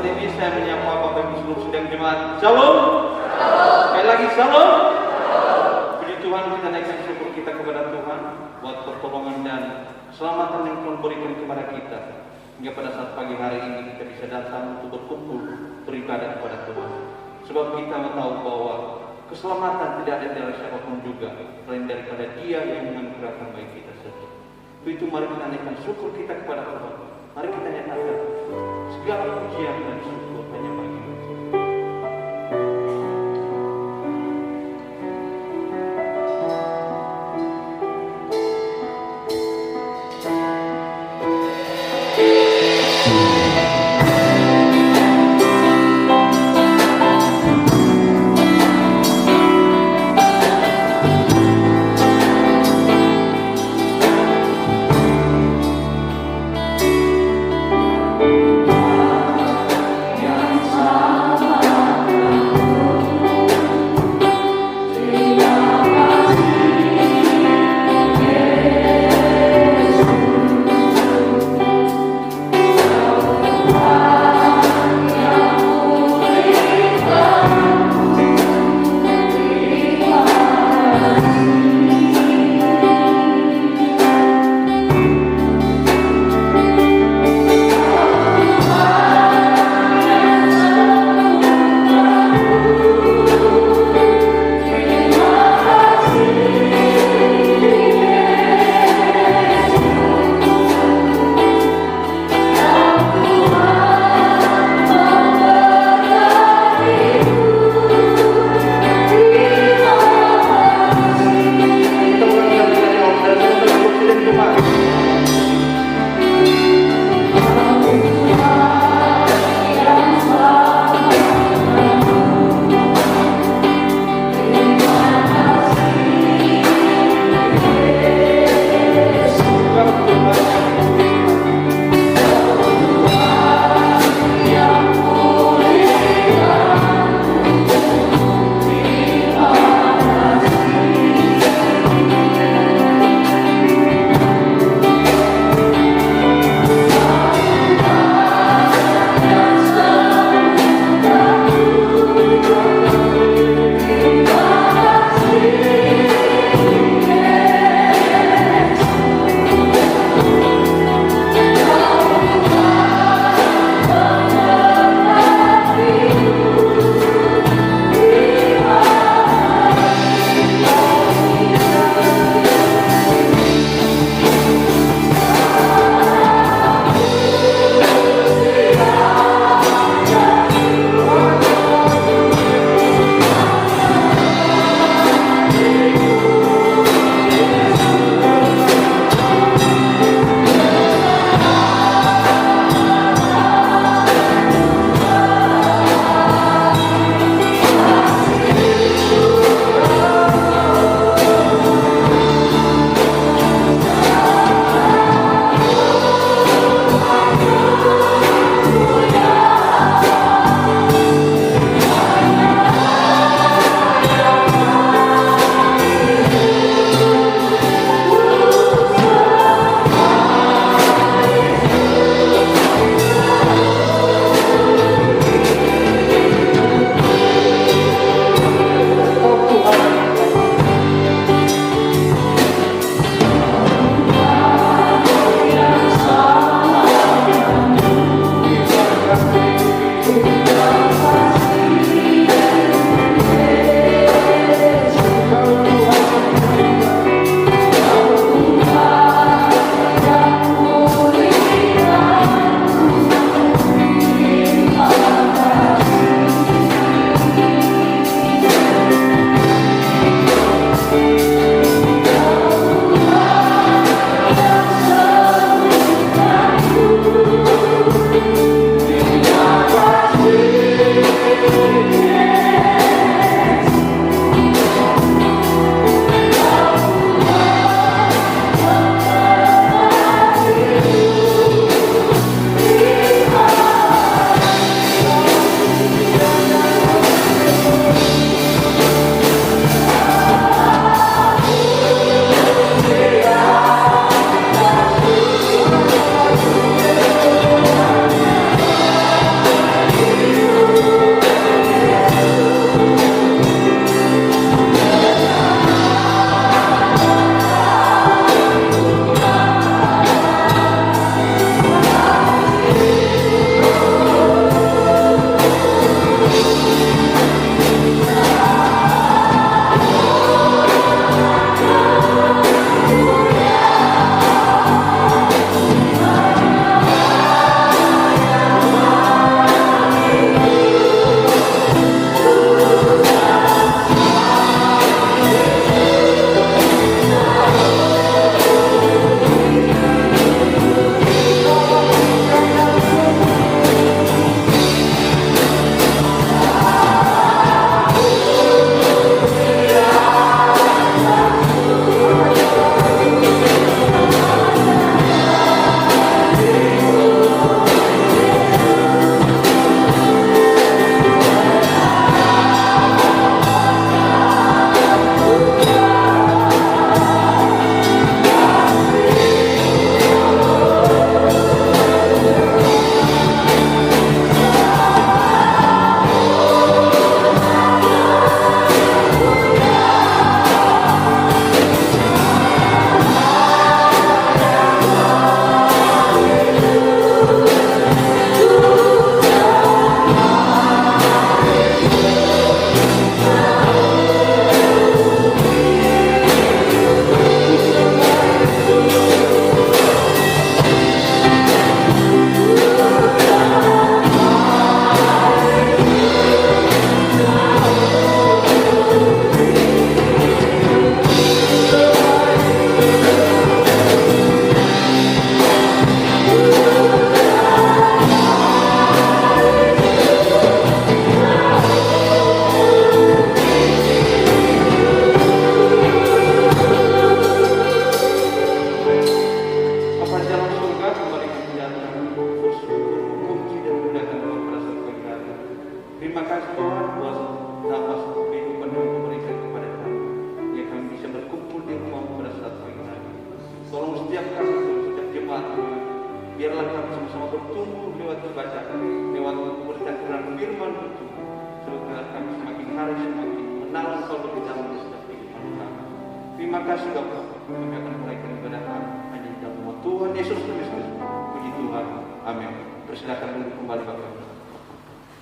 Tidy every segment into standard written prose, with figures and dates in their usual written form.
ini saya menyapa Bapak Ibu seluruh sidang jemaat. Shalom. Sekali lagi shalom. Puji Tuhan, kita naikkan syukur kita kepada Tuhan buat pertolongan dan keselamatan yang Tuhan berikan kepada kita. Hingga pada saat pagi hari ini kita bisa datang untuk berkumpul beribadah kepada Tuhan. Sebab kita tahu bahwa keselamatan tidak ada dari siapapun juga selain daripada Dia yang menganugerahkan bagi kita saja. Begitu mari kita naikkan syukur kita kepada Tuhan. Mari kita nyatakan segala pujian dan syukur hanya bagi-Mu. bertumbuh lewat membaca, lewat memberikan firman itu, semoga kami semakin hari semakin mengenal Engkau lebih dalam di setiap kehidupan kami. Terima kasih Bapa. Kami akan mulaikan ibadah kami hanya di dalam nama Tuhan Yesus Kristus. Puji Tuhan. Amin. Persilakan dulu kembali Bapak.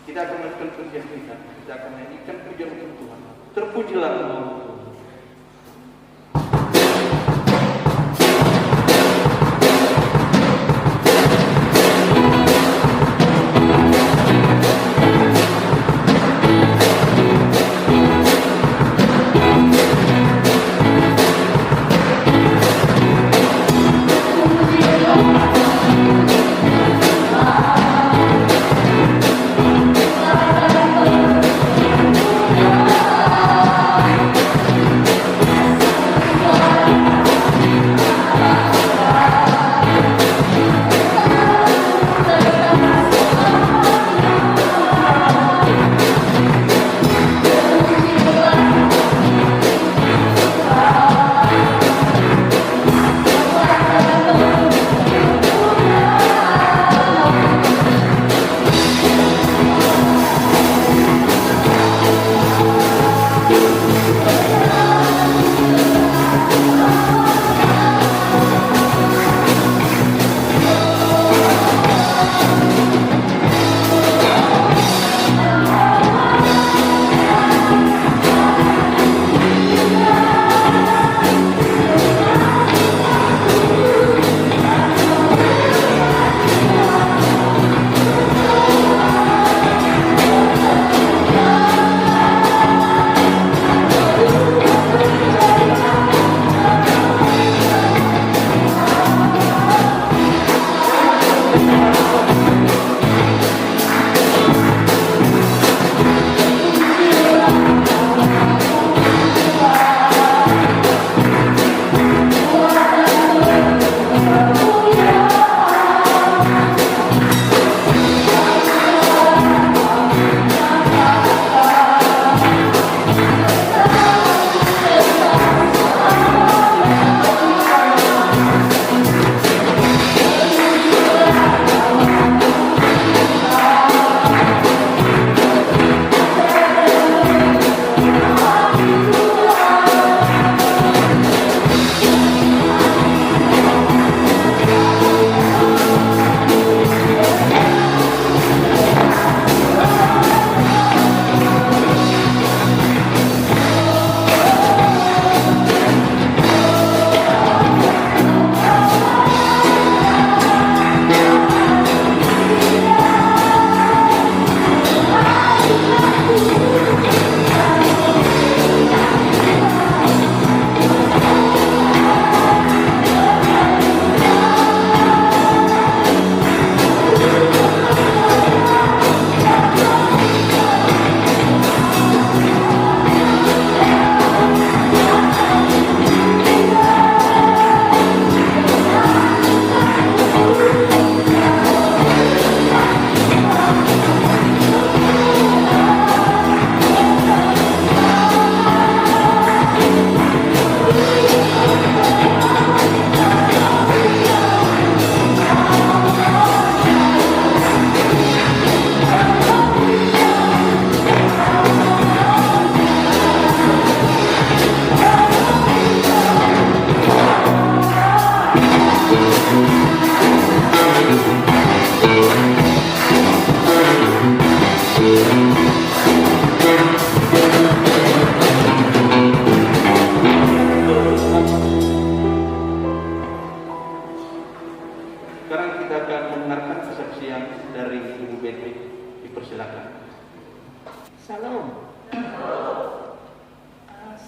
Kita akan melakukan pujian kita akan nyanyikan pujian untuk Tuhan. Terpujilah Tuhan.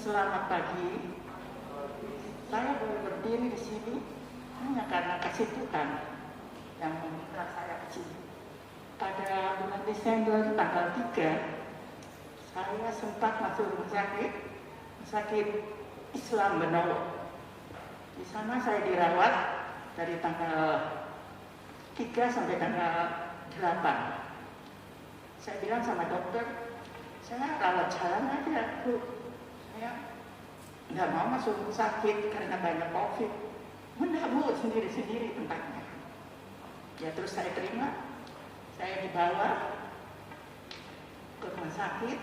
Selamat pagi. Saya boleh berdiri di sini hanya karena kasih Tuhan yang meminta saya ke sini. Pada bulan Desember tanggal 3, saya sempat masuk rumah sakit Islam Benowo. Di sana saya dirawat dari tanggal 3 sampai tanggal 8. Saya bilang sama dokter, saya rawat jalan aja, Bu. Saya nggak mau masuk rumah sakit karena banyak COVID. Mendak, Bu, sendiri-sendiri tempatnya. Ya terus saya terima, saya dibawa ke rumah sakit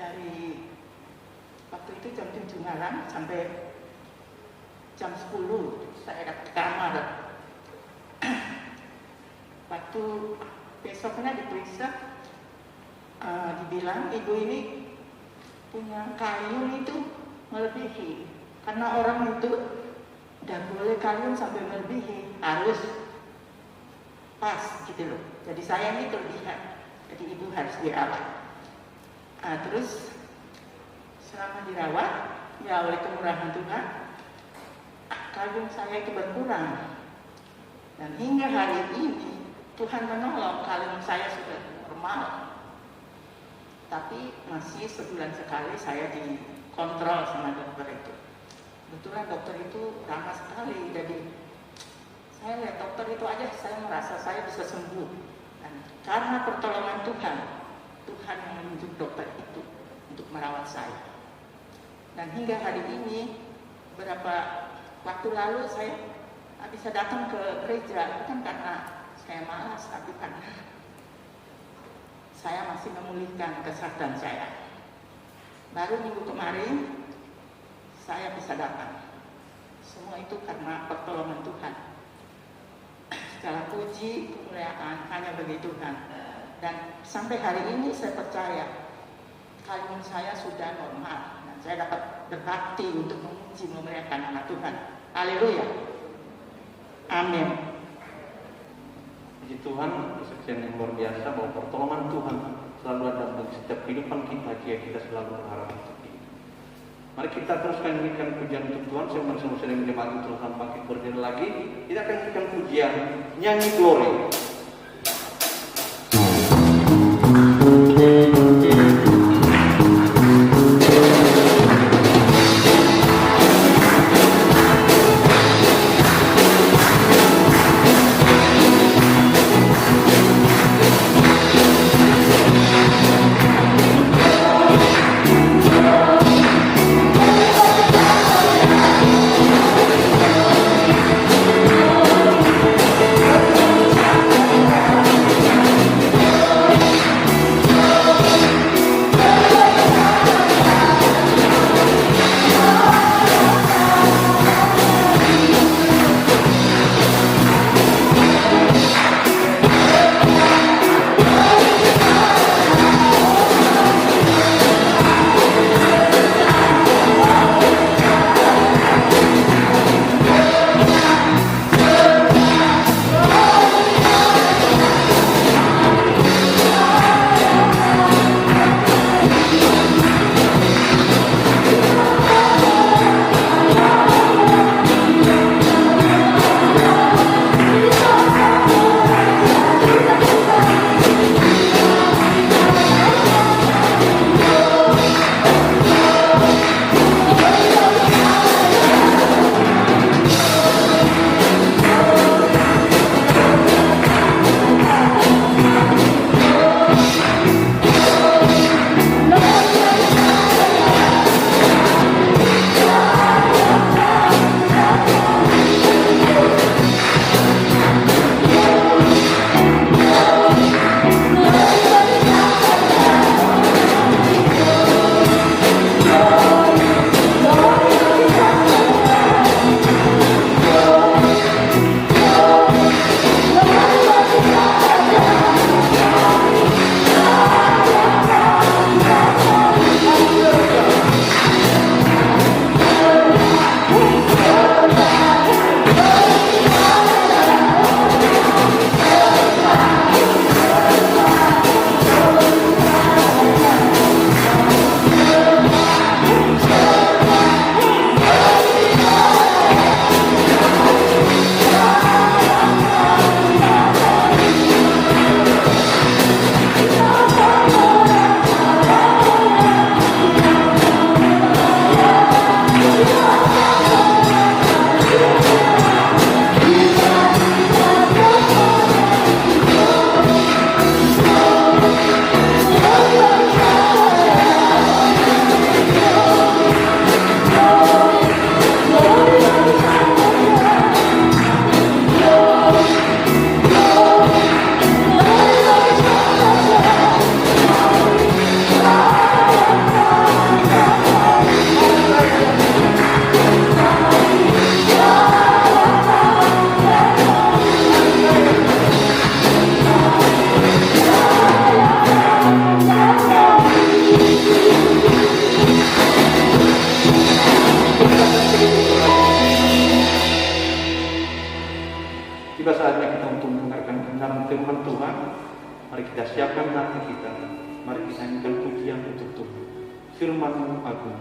dari waktu itu jam 7 malam sampai jam 10 saya dapat kamar. Waktu besoknya diperiksa, dibilang ibu ini punya kalium itu melebihi, karena orang itu tidak boleh kalium sampai melebihi, harus pas gitu loh. Jadi saya ini kelebihan, jadi ibu harus dirawat. Terus selama dirawat, ya oleh kemurahan Tuhan, kalium saya itu berkurang. Dan hingga hari ini Tuhan menolong, kalium saya sudah normal. Tapi masih sebulan sekali saya dikontrol sama dokter itu. Kebetulan dokter itu ramah sekali, jadi saya lihat dokter itu aja saya merasa saya bisa sembuh. Dan karena pertolongan Tuhan, Tuhan yang menunjuk dokter itu untuk merawat saya. Dan hingga hari ini, beberapa waktu lalu saya bisa datang ke gereja, bukan karena saya malas, tapi karena saya masih memulihkan kesehatan saya. Baru minggu kemarin, saya bisa datang. Semua itu karena pertolongan Tuhan. Segala puji, kemuliaan hanya bagi Tuhan. Dan sampai hari ini saya percaya kalium saya sudah normal. Dan saya dapat berbakti untuk memuji memuliakan nama Tuhan. Haleluya. Amin. Puji Tuhan, kesaksian yang luar biasa bahwa pertolongan Tuhan selalu ada bagi setiap kehidupan kita jika kita selalu berharap untuk dia. Mari kita teruskan nyanyikan pujian untuk Tuhan. Saya bersama sedang jemaat terus bangkit berdiri lagi. Kita akan nyanyikan pujian nyanyi glory. Glory, Tuhan, mari kita siapkan hati kita, mari kita nyanyikan pujian untuk Tuhan. Firman-Mu agung.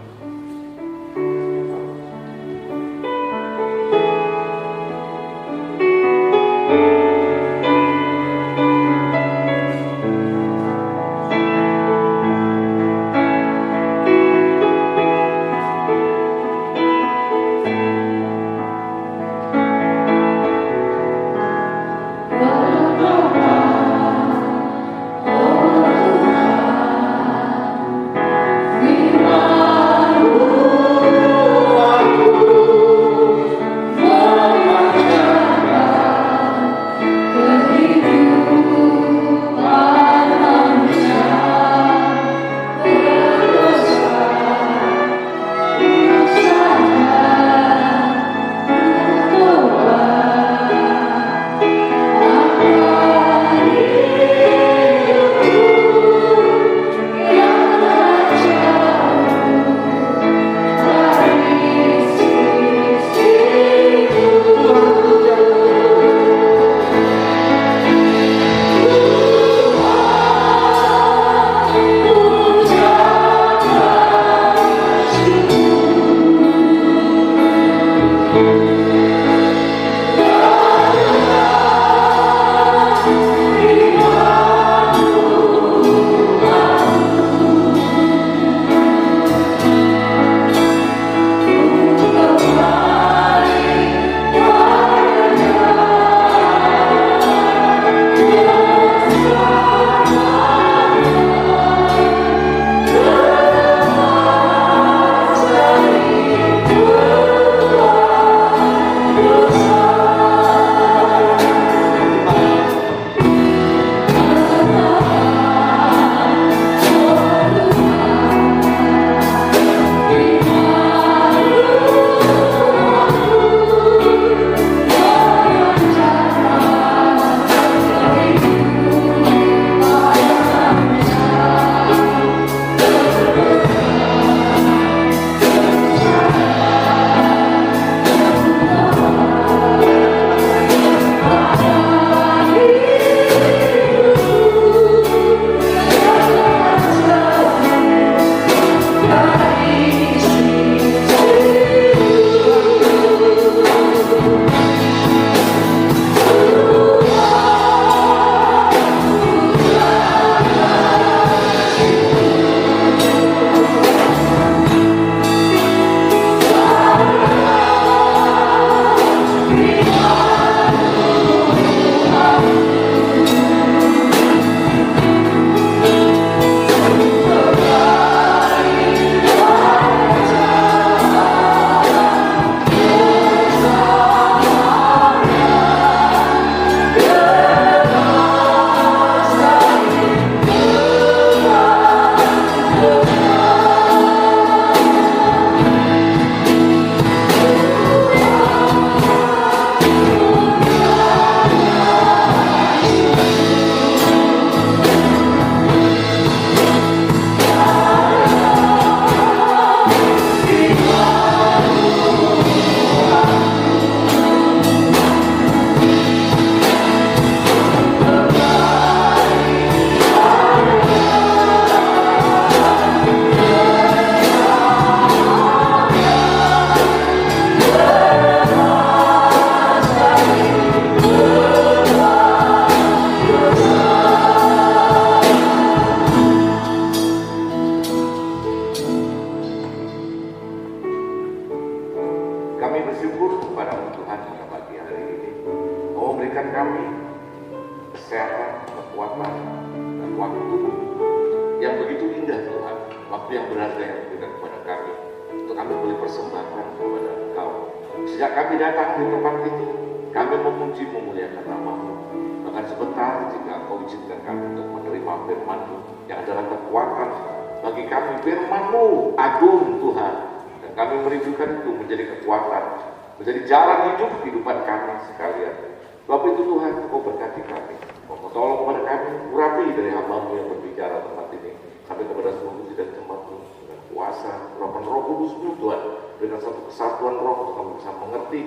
Menjadi jalan hidup kehidupan kami sekalian. Sebab itu Tuhan, Kau berkati kami. Kau tolong kepada kami, urapi dari hamba-Mu yang berbicara tempat ini sampai kepada seluruh puji dan jemaat-Mu dengan kuasa, urapan Roh Kudus-Mu Tuhan, dengan satu kesatuan roh untuk kami bisa mengerti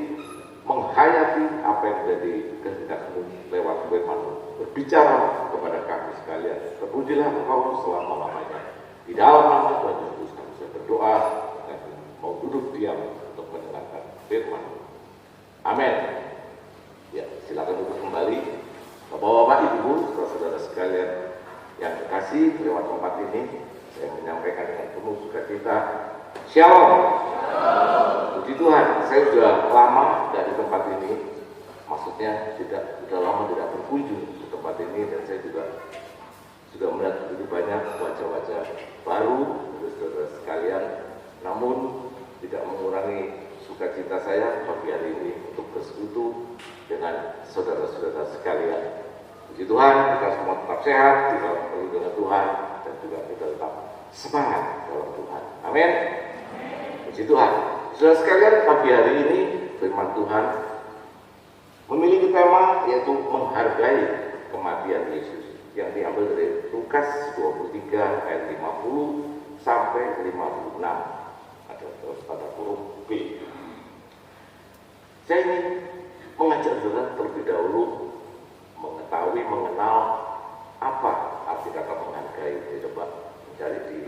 menghayati apa yang menjadi kehendak-Mu lewat firman, berbicara kepada kami sekalian. Terpujilah Engkau selama-lamanya. Di dalam nama Tuhan Yesus kami saya berdoa dan mau duduk diam untuk mendengarkan firman. Amin. Ya, silakan duduk kembali. Bapak-bapak, ibu, saudara-saudara sekalian yang terkasih, lewat tempat ini saya menyampaikan dengan penuh sukacita. Shalom. Puji Tuhan, saya sudah lama dari tempat ini. Maksudnya sudah lama tidak berkunjung ke tempat ini, dan saya juga sudah melihat begitu banyak wajah-wajah baru, saudara sekalian. Namun tidak mengurangi sukacita saya pagi hari ini untuk bersekutu dengan saudara-saudara sekalian. Puji Tuhan, kita semua tetap sehat di dalam perlindungan Tuhan, dan juga kita tetap semangat dalam Tuhan. Amin. Puji Tuhan. Saudara sekalian, pagi hari ini firman Tuhan memiliki tema yaitu menghargai kematian Yesus, yang diambil dari Lukas 23 ayat 50 sampai 56. Ada tanda huruf B. Saya ingin mengajak saudara terlebih dahulu mengetahui, mengenal apa arti kata menghargai. Saya coba mencari di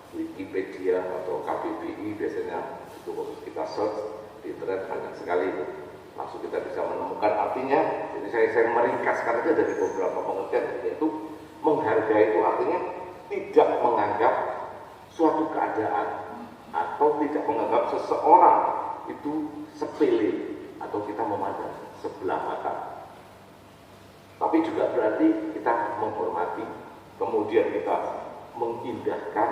Wikipedia atau KBBI, biasanya itu kita search di internet banyak sekali, langsung kita bisa menemukan artinya. Jadi saya meringkaskan aja dari beberapa pengertian, yaitu menghargai itu artinya tidak menganggap suatu keadaan atau tidak menganggap seseorang itu sepele atau kita memandang sebelah mata. Tapi juga berarti kita menghormati, kemudian kita mengindahkan,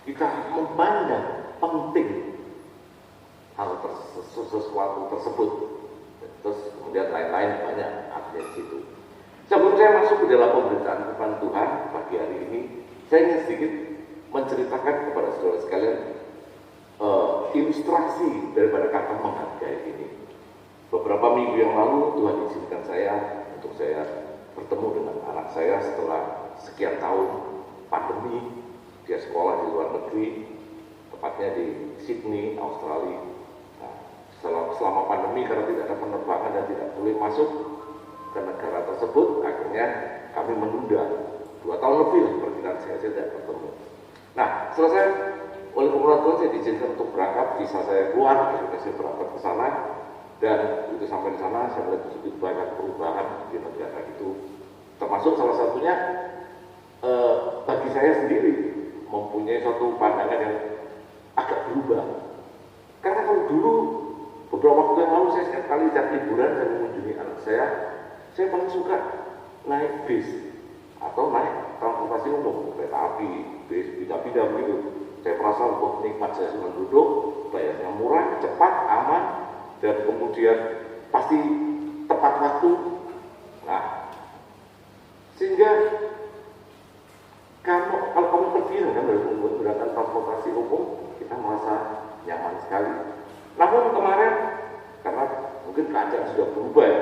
kita memandang penting hal sesuatu tersebut. Terus kemudian lain-lain banyak artinya di situ. Sebelum saya masuk ke dalam pemberitaan firman Tuhan pagi hari ini, saya ingin sedikit menceritakan kepada saudara sekalian ilustrasi daripada kata menghargai ini. Beberapa minggu yang lalu Tuhan izinkan saya untuk saya bertemu dengan anak saya setelah sekian tahun pandemi. Dia sekolah di luar negeri, tepatnya di Sydney, Australia. Nah, selama pandemi karena tidak ada penerbangan dan tidak boleh masuk ke negara tersebut, akhirnya kami menunda 2 tahun lebih lah perkiraan saya tidak bertemu. Nah, selesai oleh pemerintah Tuhan saya diizinkan untuk berangkat, visa saya keluar, akhirnya saya berangkat ke sana, dan itu sampai di sana saya melihat begitu banyak perubahan di negara itu, termasuk salah satunya bagi saya sendiri mempunyai suatu pandangan yang agak berubah. Karena kalau dulu beberapa waktu yang lalu saya setiap kali setiap liburan dan mengunjungi anak saya paling suka naik bis atau naik transportasi umum, kereta api, bis, pindah-pindah begitu. Saya merasa bahwa nikmat, saya senang duduk, bayarnya murah, cepat, aman, dan kemudian pasti tepat waktu. Nah, sehingga kalau kamu terbilang kan dari menggunakan transportasi umum, kita merasa nyaman sekali. Namun kemarin, karena mungkin keadaan sudah berubah ya,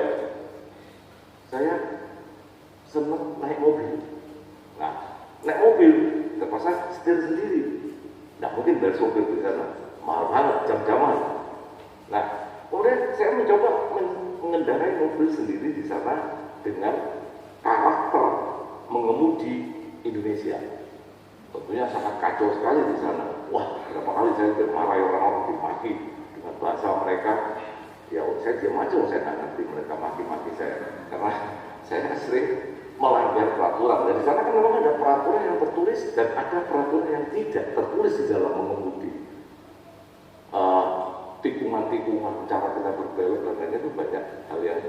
saya senang naik mobil. Nah, naik mobil terpaksa setir sendiri. Nah, mungkin dari sopir di sana mahal banget jam-jaman. Nah, kemudian saya mencoba mengendarai mobil sendiri di sana dengan karakter mengemudi Indonesia. Tentunya sangat kacau sekali di sana. Wah, berapa kali saya dimarahi orang-orang, dimaki dengan bahasa mereka. Ya, saya diam aja, saya nggak ngerti mereka maki-maki saya, karena saya sering melanggar peraturan. Dan di sana kan memang ada peraturan yang tertulis dan ada peraturan yang tidak tertulis di dalam mengemudi. Tikungan-tikungan, cara kita berbelok dan lainnya itu banyak hal yang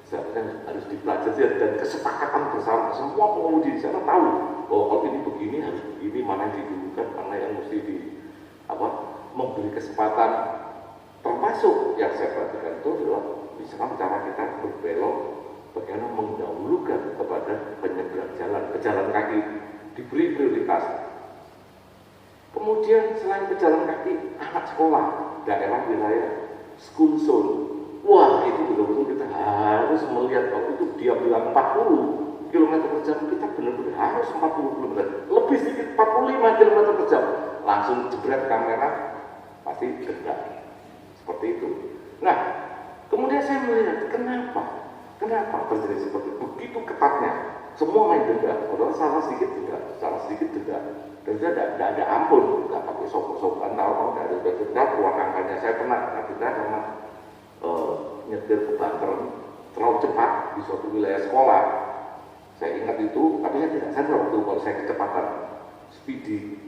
seharusnya harus dipelajari, dan kesepakatan bersama semua pengemudi di sana tahu bahwa kalau ini begini harus begini, mana yang didulukan, mana yang mesti memberi kesempatan. Termasuk yang saya perhatikan itu adalah misalkan cara kita berbelok, bagaimana mendahulukan kepada penyeberang jalan, pejalan kaki diberi prioritas. Kemudian selain pejalan kaki, anak sekolah, daerah wilayah, school zone. Wah, itu betul-betul kita harus melihat kalau itu dia bilang 40 km per jam, kita benar-benar harus 40 km, lebih sedikit 45 km per jam, langsung jebret kamera, pasti denda Seperti itu. Nah, kemudian saya melihat kenapa terjadi seperti itu? Begitu ketatnya, semua main denda. Kalau salah sedikit denda. Dan saya tidak ada ampun, nggak pakai sop-sopan, tahu nggak ada denda. Uang angkanya saya pernah denda karena nyetir ke Banten terlalu cepat di suatu wilayah sekolah. Saya ingat itu, tapi saya tidak sadar waktu kalau saya kecepatan speedy.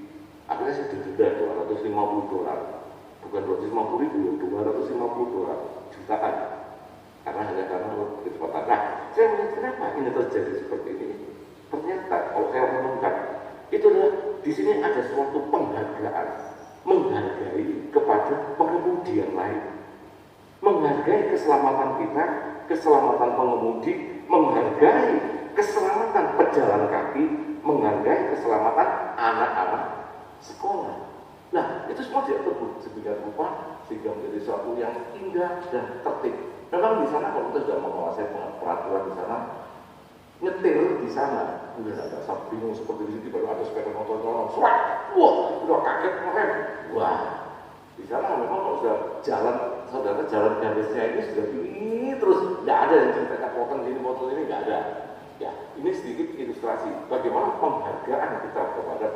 Akhirnya saya didenda $250, bukan $250.000, $250 jutaan, karena kecepatan. Nah, saya melihat kenapa ini terjadi seperti ini. Ternyata kalau saya renungkan, itu adalah di sini ada suatu penghargaan, menghargai kepada pengemudi yang lain, menghargai keselamatan kita, keselamatan pengemudi, menghargai keselamatan pejalan kaki, menghargai keselamatan anak-anak sekolah. Nah, itu semua tidak terbukti sedemikian rupa sehingga menjadi sesuatu yang indah dan tertib. Memang di sana kalau kita sudah menguasai peraturan di sana, nyetir di sana udah agak bingung seperti di sini, baru ada sepeda motor jalan, wah, udah kaget keren. Wah, di sana memang kalau sudah jalan, saudara jalan garisnya ini sudah ini terus, tidak ada yang cerita potong sini potong ini, nggak ada. Ya, ini sedikit ilustrasi bagaimana penghargaan kita kepada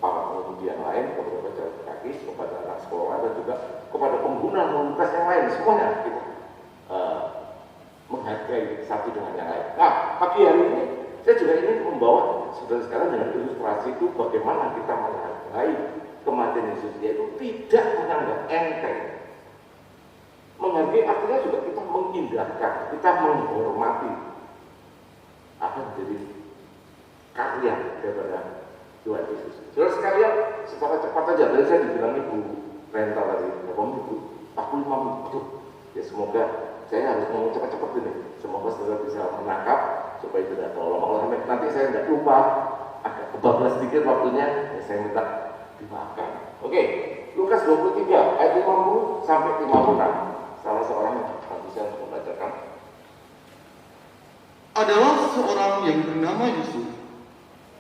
para pengemudi yang lain, kepada pejalan kaki, kepada anak sekolah, dan juga kepada pengguna lalu lintas yang lain, semuanya kita menghargai satu dengan yang lain. Nah, pagi hari ini saya juga ingin membawa saudara sekalian dengan ilustrasi itu bagaimana kita menghargai kematian Yesus, yaitu tidak menganggap enteng. Menghargai artinya juga kita mengindahkan, kita menghormati apa menjadi karya daripada Tuhan Yesus. Saudara sekalian, secara cepat saja, dari saya dibilang ibu rental tadi, berapa menit bu? 45 menit. Betul. Ya semoga saya harus ngomong cepat-cepat ini. Semoga saudara bisa menangkap supaya tidak terlalu lama. Kalau nanti saya tidak lupa, agak kebablas sedikit waktunya, ya saya minta dimaafkan. Oke, Lukas 23 ayat 50 sampai 56. Salah seorang yang bisa membacakan. Adalah seorang yang bernama Yusuf.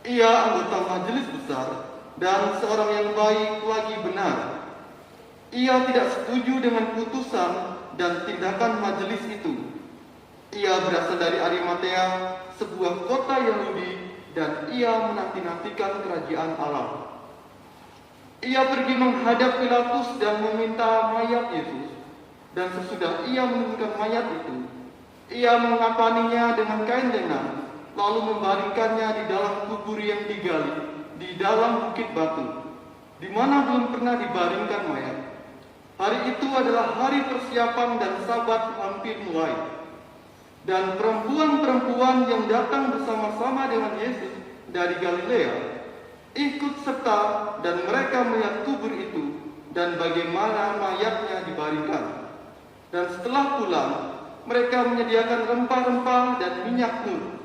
Ia anggota majelis besar dan seorang yang baik lagi benar. Ia tidak setuju dengan putusan dan tindakan majelis itu. Ia berasal dari Arimatea, sebuah kota Yahudi, dan ia menanti-nantikan kerajaan Allah. Ia pergi menghadap Pilatus dan meminta mayat Yesus, dan sesudah ia menurunkan mayat itu, ia mengapaninya dengan kain lenan, lalu membaringkannya di dalam kubur yang digali, di dalam bukit batu, di mana belum pernah dibaringkan mayat. Hari itu adalah hari persiapan dan Sabat hampir mulai. Dan perempuan-perempuan yang datang bersama-sama dengan Yesus dari Galilea ikut serta, dan mereka melihat kubur itu dan bagaimana mayatnya dibaringkan. Dan setelah pulang, mereka menyediakan rempah-rempah dan minyak nur.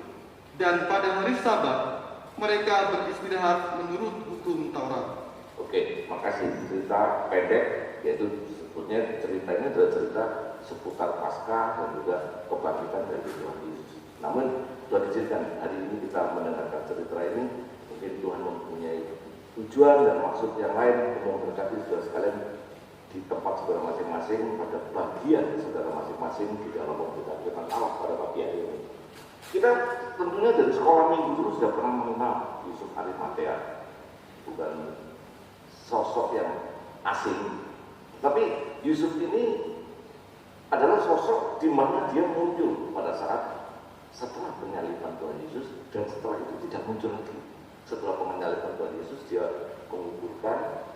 Dan pada hari Sabat, mereka beristirahat menurut hukum Taurat. Oke, makasih. Cerita pendek, yaitu sebetulnya ceritanya adalah cerita seputar Paskah dan juga kebangkitan dari Tuhan Yesus. Namun, sudah diceritakan hari ini kita mendengarkan cerita ini, mungkin Tuhan mempunyai tujuan dan maksud yang lain untuk memberkati saudara sekalian di tempat saudara masing-masing, pada bagian saudara masing-masing di dalam pemberkatan Allah pada pagi hari ini. Kita tentunya dari sekolah minggu dulu sudah pernah mengenal Yusuf Arimatea, bukan sosok yang asing, tapi Yusuf ini adalah sosok di mana dia muncul pada saat setelah penyaliban Tuhan Yesus, dan setelah itu tidak muncul lagi. Setelah penyaliban Tuhan Yesus, dia menguburkan,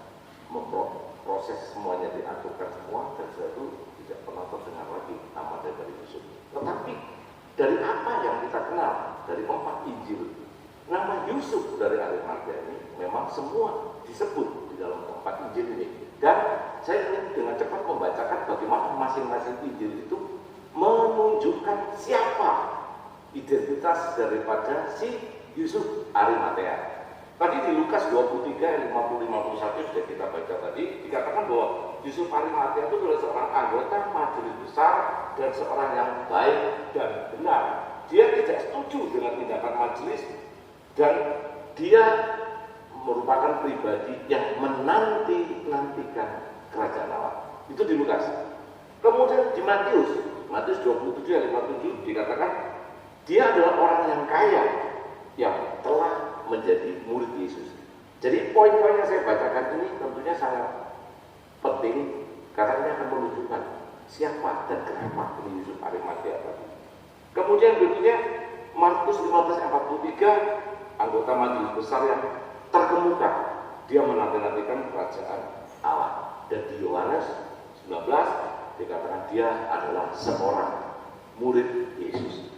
memproses semuanya, diaturkan semua, dan setelah itu tidak pernah terdengar lagi nama dari Yusuf. Tetapi dari apa yang kita kenal dari 4 Injil, nama Yusuf dari Arimatea ini memang semua disebut di dalam 4 Injil ini. Dan saya ingin dengan cepat membacakan bagaimana masing-masing Injil itu menunjukkan siapa identitas daripada si Yusuf Arimatea. Tadi di Lukas 23 ayat 50-51 sudah kita baca tadi, dikatakan bahwa Yusuf Arimatea itu adalah seorang anggota majelis besar dan seorang yang baik dan benar. Dia tidak setuju dengan tindakan majelis, dan dia merupakan pribadi yang menanti-nantikan kerajaan Allah. Itu di Lukas. Kemudian di Matius 27 ayat 57 dikatakan dia adalah orang yang kaya yang telah menjadi murid Yesus. Jadi poin-poin yang saya bacakan ini tentunya sangat penting karena ini akan menunjukkan siapa dan kenapa ini Yusuf Arimatea tadi. Kemudian berikutnya Markus 15 ayat 43, anggota majelis besar yang terkemuka, dia menanti-nantikan kerajaan Allah. Dan di Yohanes 19 dikatakan dia adalah seorang murid Yesus.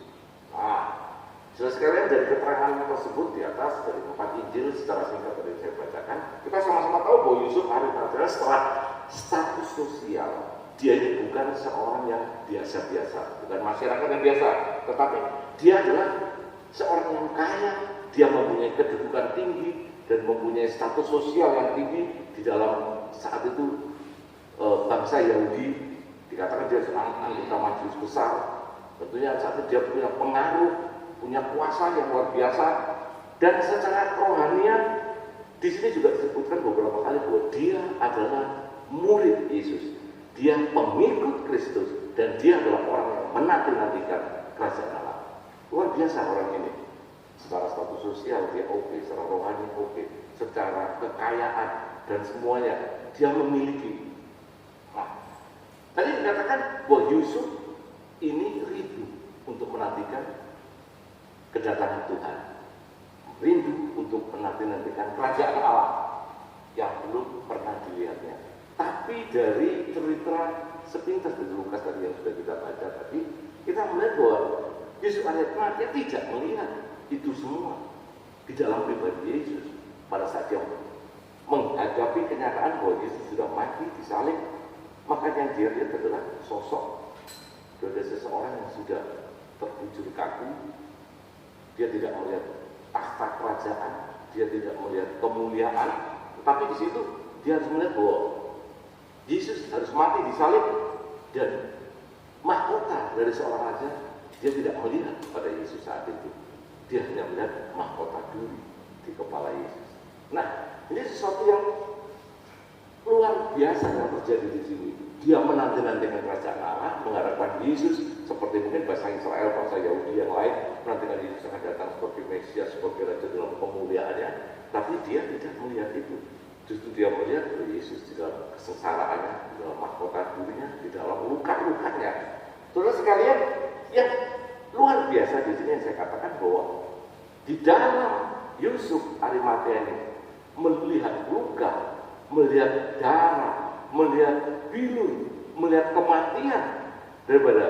Nah, saudara sekalian, dari keterangan tersebut di atas dari 4 Injil secara singkat tadi saya bacakan, kita sama-sama tahu bahwa Yusuf Arimatea setelah status sosial, dia ini bukan seorang yang biasa-biasa, bukan masyarakat yang biasa, tetapi dia adalah seorang yang kaya, dia mempunyai kedudukan tinggi dan mempunyai status sosial yang tinggi di dalam saat itu bangsa Yahudi. Dikatakan dia seorang anggota majelis besar. Tentunya saat itu dia punya pengaruh, punya kuasa yang luar biasa, dan secara kerohanian di sini juga disebutkan beberapa kali bahwa dia adalah murid Yesus, dia pengikut Kristus, dan dia adalah orang yang menanti-nantikan kerajaan Allah. Luar biasa orang ini. Secara status sosial dia oke, secara rohani oke, secara kekayaan dan semuanya dia memiliki. Nah, tadi dikatakan bahwa Yusuf ini rindu untuk menantikan kedatangan Tuhan, rindu untuk menanti-nantikan kerajaan Allah yang belum pernah dilihatnya. Tapi dari cerita sepintas dari Lukas tadi yang sudah kita baca tadi, kita melihat bahwa Yusuf Arimatea tidak melihat itu semua di dalam pribadi Yesus pada saat dia menghadapi kenyataan bahwa Yesus sudah mati disalib. Maka yang dia lihat adalah sosok dari seseorang yang sudah terbujur kaku. Dia tidak melihat tahta kerajaan, dia tidak melihat kemuliaan, tetapi di situ dia harus melihat bahwa Yesus harus mati disalib, dan mahkota dari seorang raja dia tidak melihat pada Yesus saat itu. Dia hanya melihat mahkota duri di kepala Yesus. Nah, ini sesuatu yang luar biasa yang terjadi di sini. Dia menanti-nantikan kerajaan Allah, mengharapkan Yesus seperti mungkin bangsa Israel, bangsa Yahudi yang lain, menantikan Yesus akan datang sebagai Mesias, sebagai Raja dalam kemuliaannya. Tapi dia tidak melihat itu. Justru dia melihat Yesus di dalam kesengsaraannya, di dalam mahkota durinya, di dalam luka-lukanya. Saudara sekalian, yang luar biasa di sini yang saya katakan bahwa di dalam Yusuf Arimatea ini melihat luka, melihat darah, melihat bilur, melihat kematian daripada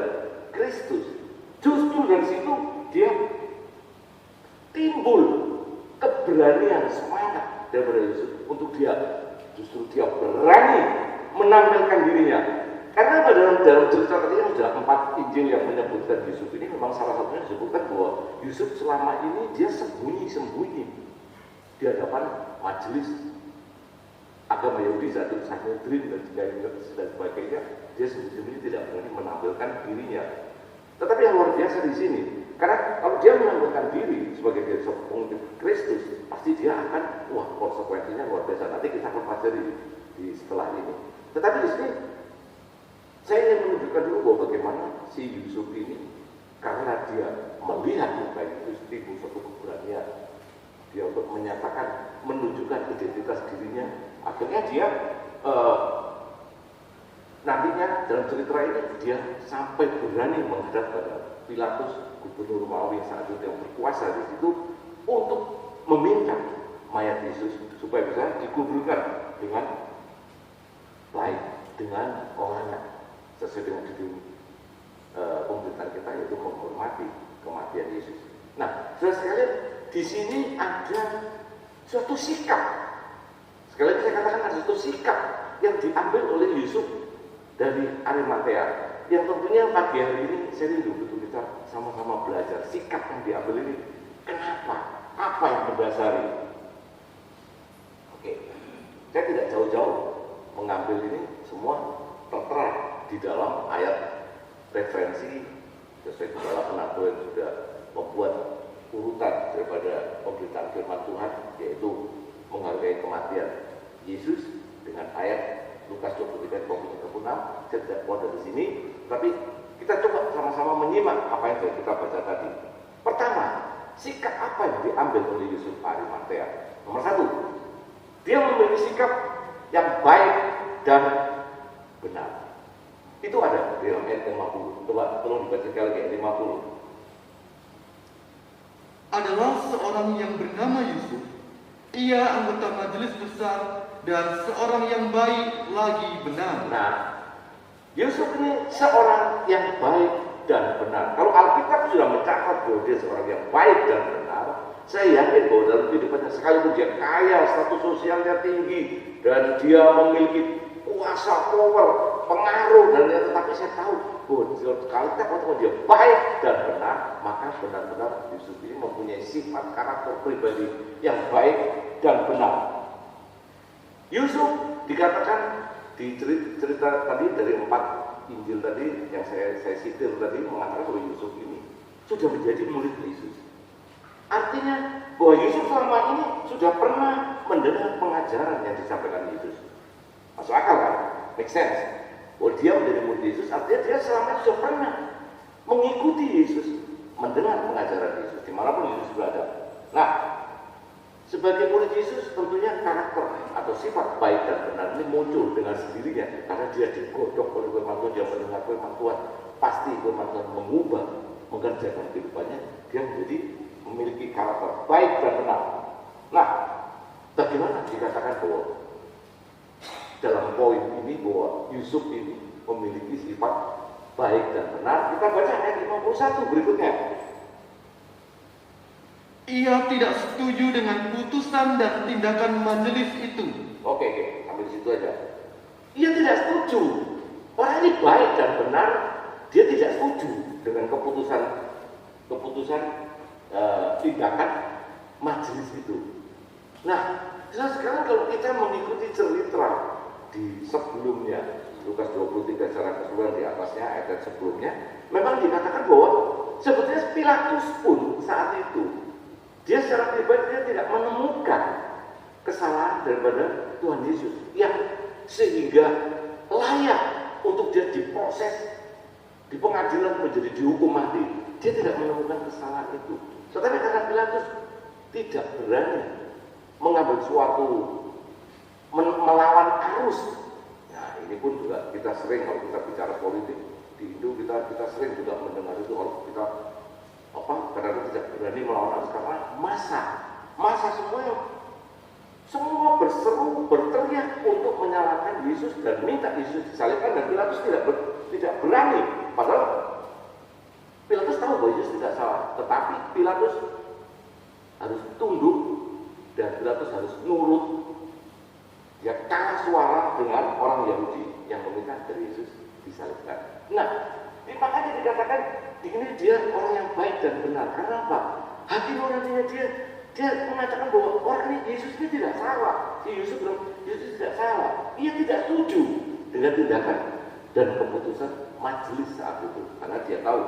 Kristus. Justru dari situ dia timbul keberanian, semangat daripada Yesus untuk dia, justru dia berani menampilkan dirinya. Karena dalam cerita tadi yang sudah 4 Injil yang menyebutkan Yusuf ini, memang salah satunya disebutkan bahwa Yusuf selama ini dia sembunyi-sembunyi di hadapan majelis agama Yahudi saat itu, Sanhedrin dan sebagainya. Dia sembunyi-sembunyi tidak berani menampilkan dirinya. Tetapi yang luar biasa di sini, karena kalau dia menampilkan diri sebagai dia pengikut Kristus, pasti dia akan, wah, konsekuensinya luar biasa. Nanti kita akan pelajari di setelah ini. Tetapi di sini saya ingin menunjukkan dulu bahwa bagaimana si Yusuf ini, karena dia melihat luka itu, timbul suatu keberanian dia untuk menyatakan, menunjukkan identitas dirinya. Akhirnya dia nantinya dalam cerita ini dia sampai berani menghadap pada Pilatus, gubernur Romawi saat itu yang berkuasa di situ, untuk meminta mayat Yesus supaya bisa dikuburkan dengan baik, dengan orangnya sesuai dengan judul pemberitaan kita, yaitu menghormati kematian Yesus. Nah, saudara sekalian, di sini ada suatu sikap. Sekali lagi saya katakan ada suatu sikap yang diambil oleh Yusuf dari Arimatea, yang tentunya pagi hari ini saya rindu betul kita sama-sama belajar sikap yang diambil ini. Kenapa? Apa yang mendasari? Oke, saya tidak jauh-jauh mengambil ini semua tertera di dalam ayat referensi sesuai kepala penabuh yang sudah membuat urutan daripada pemberitaan firman Tuhan, yaitu menghargai kematian Yesus dengan ayat Lukas 23:20 26, saya tidak keluar dari sini, tapi kita coba sama-sama menyimak apa yang sudah kita baca tadi. Pertama, sikap apa yang diambil oleh Yusuf Arimatea? Nomor satu, dia memiliki sikap yang baik dan benar. Itu ada di dalam ayat 50. Coba tolong dibaca sekali lagi ayat 50. Adalah seorang yang bernama Yusuf. Ia anggota majelis besar dan seorang yang baik lagi benar. Nah, Yusuf ini seorang yang baik dan benar. Kalau Alkitab sudah mencatat bahwa dia seorang yang baik dan benar, saya yakin bahwa dalam kehidupannya sekalipun dia kaya, status sosialnya tinggi, dan dia memiliki kuasa, power, pengaruh, dan tetapi saya tahu bahwa kalau kita katakan dia baik dan benar, maka benar-benar Yusuf ini mempunyai sifat karakter pribadi yang baik dan benar. Yusuf dikatakan di cerita tadi dari 4 Injil tadi yang saya sitir tadi mengatakan bahwa Yusuf ini sudah menjadi murid Yesus. Artinya bahwa Yusuf selama ini sudah pernah mendengar pengajaran yang disampaikan Yesus. Masuk akal kan? Make sense. Bahwa dia menjadi murid Yesus, artinya dia selama ini sudah pernah mengikuti Yesus, mendengar pengajaran Yesus dimanapun Yesus berada. Nah, sebagai murid Yesus tentunya karakter atau sifat baik dan benar ini muncul dengan sendirinya karena dia digodok oleh firman Tuhan, dia mendengar firman Tuhan, pasti firman Tuhan mengubah, mengerjakan kehidupannya, dia menjadi memiliki karakter baik dan benar. Nah, bagaimana dikatakan bahwa dalam poin ini bahwa Yusuf ini memiliki sifat baik dan benar? Kita baca ayat 51 berikutnya. Ia tidak setuju dengan putusan dan tindakan majelis itu. Oke, sampai di situ aja. Ia tidak setuju. Orang ini baik dan benar, dia tidak setuju dengan keputusan tindakan majelis itu. Nah, sekarang kalau kita mengikuti cerita di sebelumnya, Lukas 23 secara keseluruhan di atasnya ayat sebelumnya, memang dikatakan bahwa sebetulnya Pilatus pun saat itu dia secara pribadi dia tidak menemukan kesalahan daripada Tuhan Yesus yang sehingga layak untuk dia diproses di pengadilan menjadi dihukum mati. Dia tidak menemukan kesalahan itu. Tetapi karena Pilatus tidak berani mengambil suatu melawan arus. Nah, ini pun juga kita sering kalau kita bicara politik di Indo kita sering juga mendengar itu kalau kita kadang tidak berani melawan arus karena masa semua berseru berteriak untuk menyalahkan Yesus dan minta Yesus disalibkan, dan Pilatus tidak berani. Padahal Pilatus tahu bahwa Yesus tidak salah, tetapi Pilatus harus tunduk dan Pilatus harus nurut. Dia kalah suara dengan orang Yahudi yang meminta dari Yesus disalibkan. Nah, makanya dikatakan di sini dia orang yang baik dan benar. Karena apa? Hati nuraninya dia mengatakan bahwa orang ini Yesus ini tidak salah. Si Yusuf bilang Yesus tidak salah. Ia tidak setuju dengan tindakan dan keputusan majelis saat itu. Karena dia tahu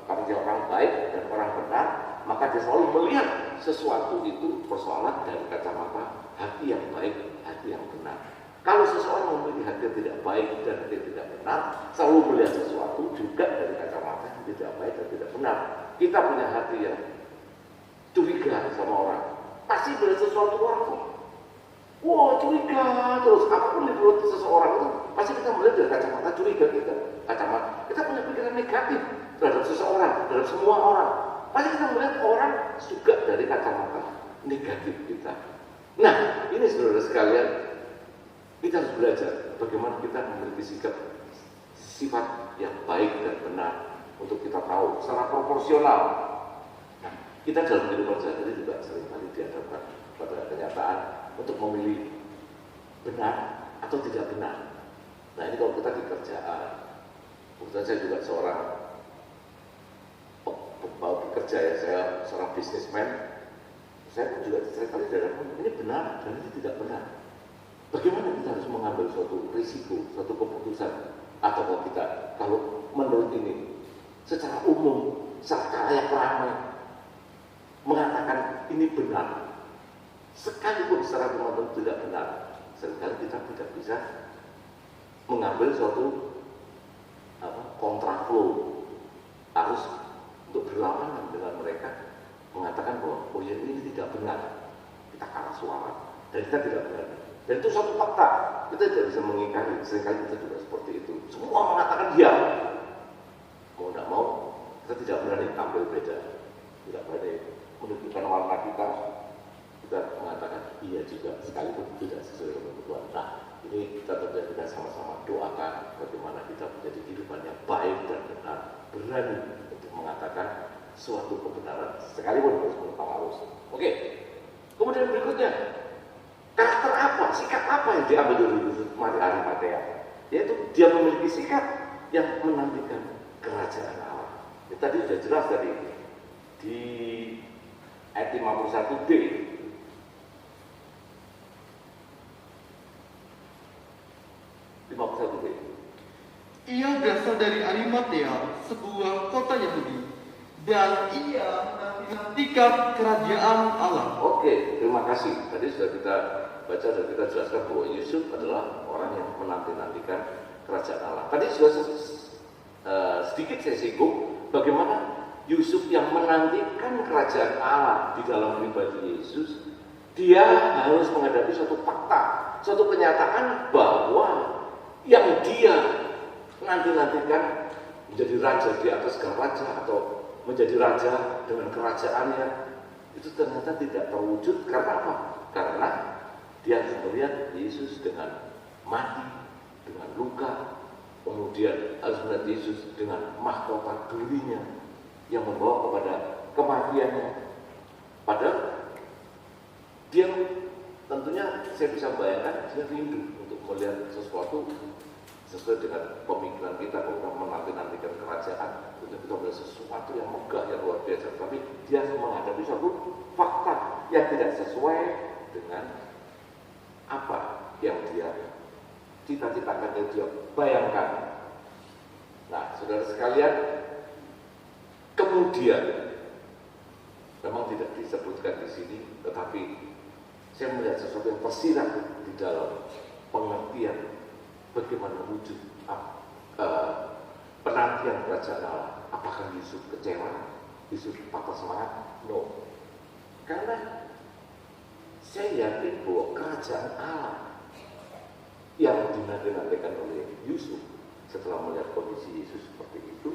kalau dia orang baik dan orang benar, maka dia selalu melihat sesuatu itu persoalan dari kacamata hati yang baik, hati yang benar. Kalau seseorang memiliki hati yang tidak baik dan hati yang tidak benar, selalu melihat sesuatu juga dari kacamata yang tidak baik dan tidak benar. Kita punya hati yang curiga sama orang, pasti melihat sesuatu orang tuh, wah curiga terus. Apapun yang menurut seseorang itu, pasti kita melihat dari kacamata curiga kita. Kita punya pikiran negatif terhadap seseorang, terhadap semua orang. Pasti kita melihat orang juga dari kacamata negatif kita. Nah, ini saudara sekalian, kita harus belajar bagaimana kita memiliki sifat yang baik dan benar untuk kita tahu secara proporsional. Nah, kita dalam kehidupan sehari-hari juga seringkali dihadapkan pada kenyataan untuk memilih benar atau tidak benar. Nah, ini kalau kita di kerjaan, kebetulan saya juga seorang bekerja ya, saya seorang bisnismen. Saya pun juga seringkali dihadapkan ini benar dan ini tidak benar. Bagaimana kita harus mengambil suatu risiko, suatu keputusan, atau kalau menurut ini secara umum, secara layak ramai mengatakan ini benar, sekalipun secara umum tidak benar, seringkali kita tidak bisa mengambil suatu kontraflow, harus untuk berlawanan dengan mereka, mengatakan bahwa oh ya ini tidak benar, kita kalah suara dan kita tidak berani. Dan itu suatu fakta, kita tidak bisa mengingkari. Seringkali kita juga seperti itu. Semua mengatakan ya, mau tidak mau kita tidak berani tampil beda, tidak berani menunjukkan warna kita mengatakan iya juga sekalipun tidak sesuai dengan kebutuhan. Nah, ini kita tentunya kita sama-sama doakan bagaimana kita menjadi kehidupan yang baik dan benar, berani untuk mengatakan suatu kebenaran sekalipun harus menentang arus. Oke, kemudian berikutnya, karakter apa, sikap apa yang diambil dari Yusuf Arimatea? Yaitu dia memiliki sikap yang menantikan kerajaan Allah. Ya, tadi sudah jelas tadi di ayat 51b. Ia berasal dari Arimatea, sebuah kota Yahudi, dan ia menantikan kerajaan Allah. Oke, terima kasih. Tadi sudah kita baca dan kita jelaskan bahwa Yusuf adalah orang yang menanti-nantikan kerajaan Allah. Tadi sudah sedikit saya singgung bagaimana Yusuf yang menantikan kerajaan Allah di dalam pribadi Yesus, dia harus menghadapi suatu fakta, suatu kenyataan bahwa yang dia nanti-nantikan menjadi raja di atas segala raja atau menjadi raja dengan kerajaannya itu ternyata tidak terwujud. Karena apa? Karena dia harus melihat Yesus dengan mati, dengan luka, kemudian harus melihat Yesus dengan mahkota durinya yang membawa kepada kematiannya. Padahal dia tentunya saya bisa bayangkan dia rindu untuk melihat sesuatu sesuai dengan pemikiran kita kalau kita menanti-nantikan kerajaan, tentu kita melihat sesuatu yang megah, yang luar biasa. Tapi dia menghadapi suatu fakta yang tidak sesuai dengan apa yang dia cita-citakan, yang dia bayangkan. Nah, saudara sekalian, kemudian memang tidak disebutkan di sini, tetapi saya melihat sesuatu yang tersirat di dalam pengertian bagaimana wujud penantian kerajaan Allah. Apakah Yusuf kecewa? Yusuf patah semangat? No. Karena saya yakin bahwa kerajaan Allah yang dinanti-nantikan oleh Yusuf setelah melihat kondisi Yesus seperti itu,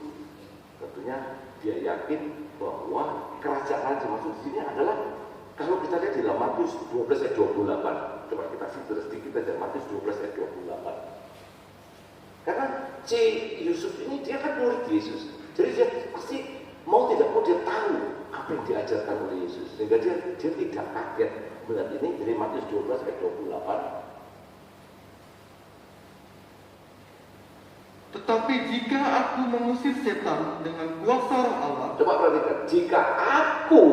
tentunya dia yakin bahwa kerajaan Allah dimaksud di sini adalah kalau kita lihat di dalam Matius 12 ayat 28. Coba kita filter sedikit aja Matius 12 ayat 28. Karena Yusuf ini dia kan murid Yesus, jadi dia pasti mau tidak mau dia tahu apa yang diajarkan oleh Yesus, sehingga dia tidak kaget melihat ini. Dari Matius 12 ayat 28. Tetapi jika aku mengusir setan dengan kuasa Roh Allah, coba perhatikan, jika aku,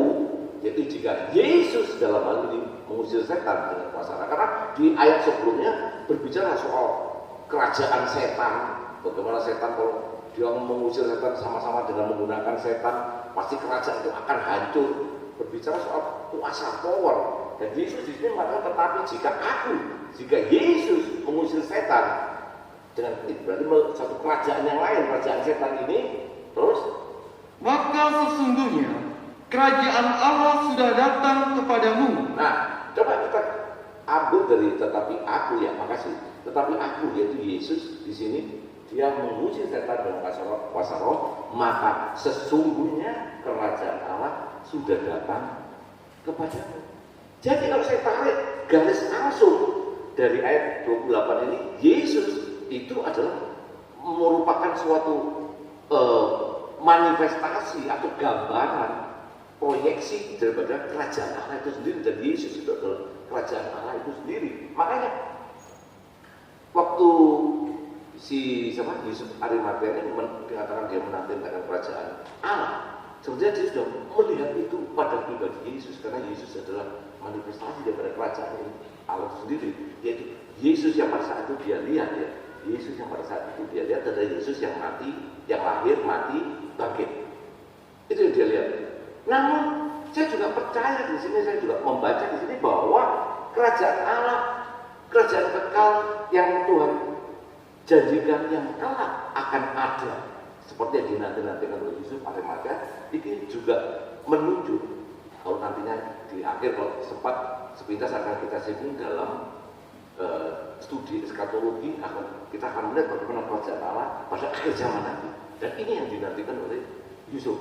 yaitu jika Yesus dalam hal ini mengusir setan dengan kuasa Allah, karena di ayat sebelumnya berbicara soal kerajaan setan, bagaimana setan kalau dia mengusir setan sama-sama dengan menggunakan setan, pasti kerajaan itu akan hancur. Berbicara soal kuasa, power. Dan Yesus di sini mengatakan, tetapi jika Yesus mengusir setan dengan itu berarti satu kerajaan yang lain, kerajaan setan ini, terus maka sesungguhnya kerajaan Allah sudah datang kepadamu. Nah, coba kita ambil dari tetapi aku, ya, makasih. Tetapi aku, yaitu Yesus di sini, dia mengusir setan dengan kuasa roh, maka sesungguhnya kerajaan Allah sudah datang kepadamu. Jadi kalau saya tarik garis langsung dari ayat 28 ini, Yesus itu adalah merupakan suatu manifestasi atau gambaran proyeksi daripada kerajaan Allah itu sendiri, dan Yesus itu adalah kerajaan Allah itu sendiri. Makanya waktu Yusuf Arimatea ini dikatakan dia menanti-nantikan kerajaan Allah, sebenarnya dia sudah melihat itu pada pribadi Yesus, karena Yesus adalah manifestasi daripada kerajaan Allah sendiri, yaitu Yesus yang pada saat itu dia lihat, ya. Yesus yang pada saat itu dia lihat adalah Yesus yang mati, yang lahir, mati, bangkit. Itu yang dia lihat. Namun saya juga percaya di sini, saya juga membaca di sini bahwa kerajaan Allah, kerajaan kekal yang Tuhan janjikan yang kelak akan ada seperti yang dinanti-nantikan oleh Yusuf Arimatea. Ini juga menunjuk kalau nantinya di akhir kalau sempat sepintas akan kita singgung dalam studi eskatologi, kita akan melihat bagaimana kerajaan Allah pada akhir zaman nanti. Dan ini yang dinantikan oleh Yusuf.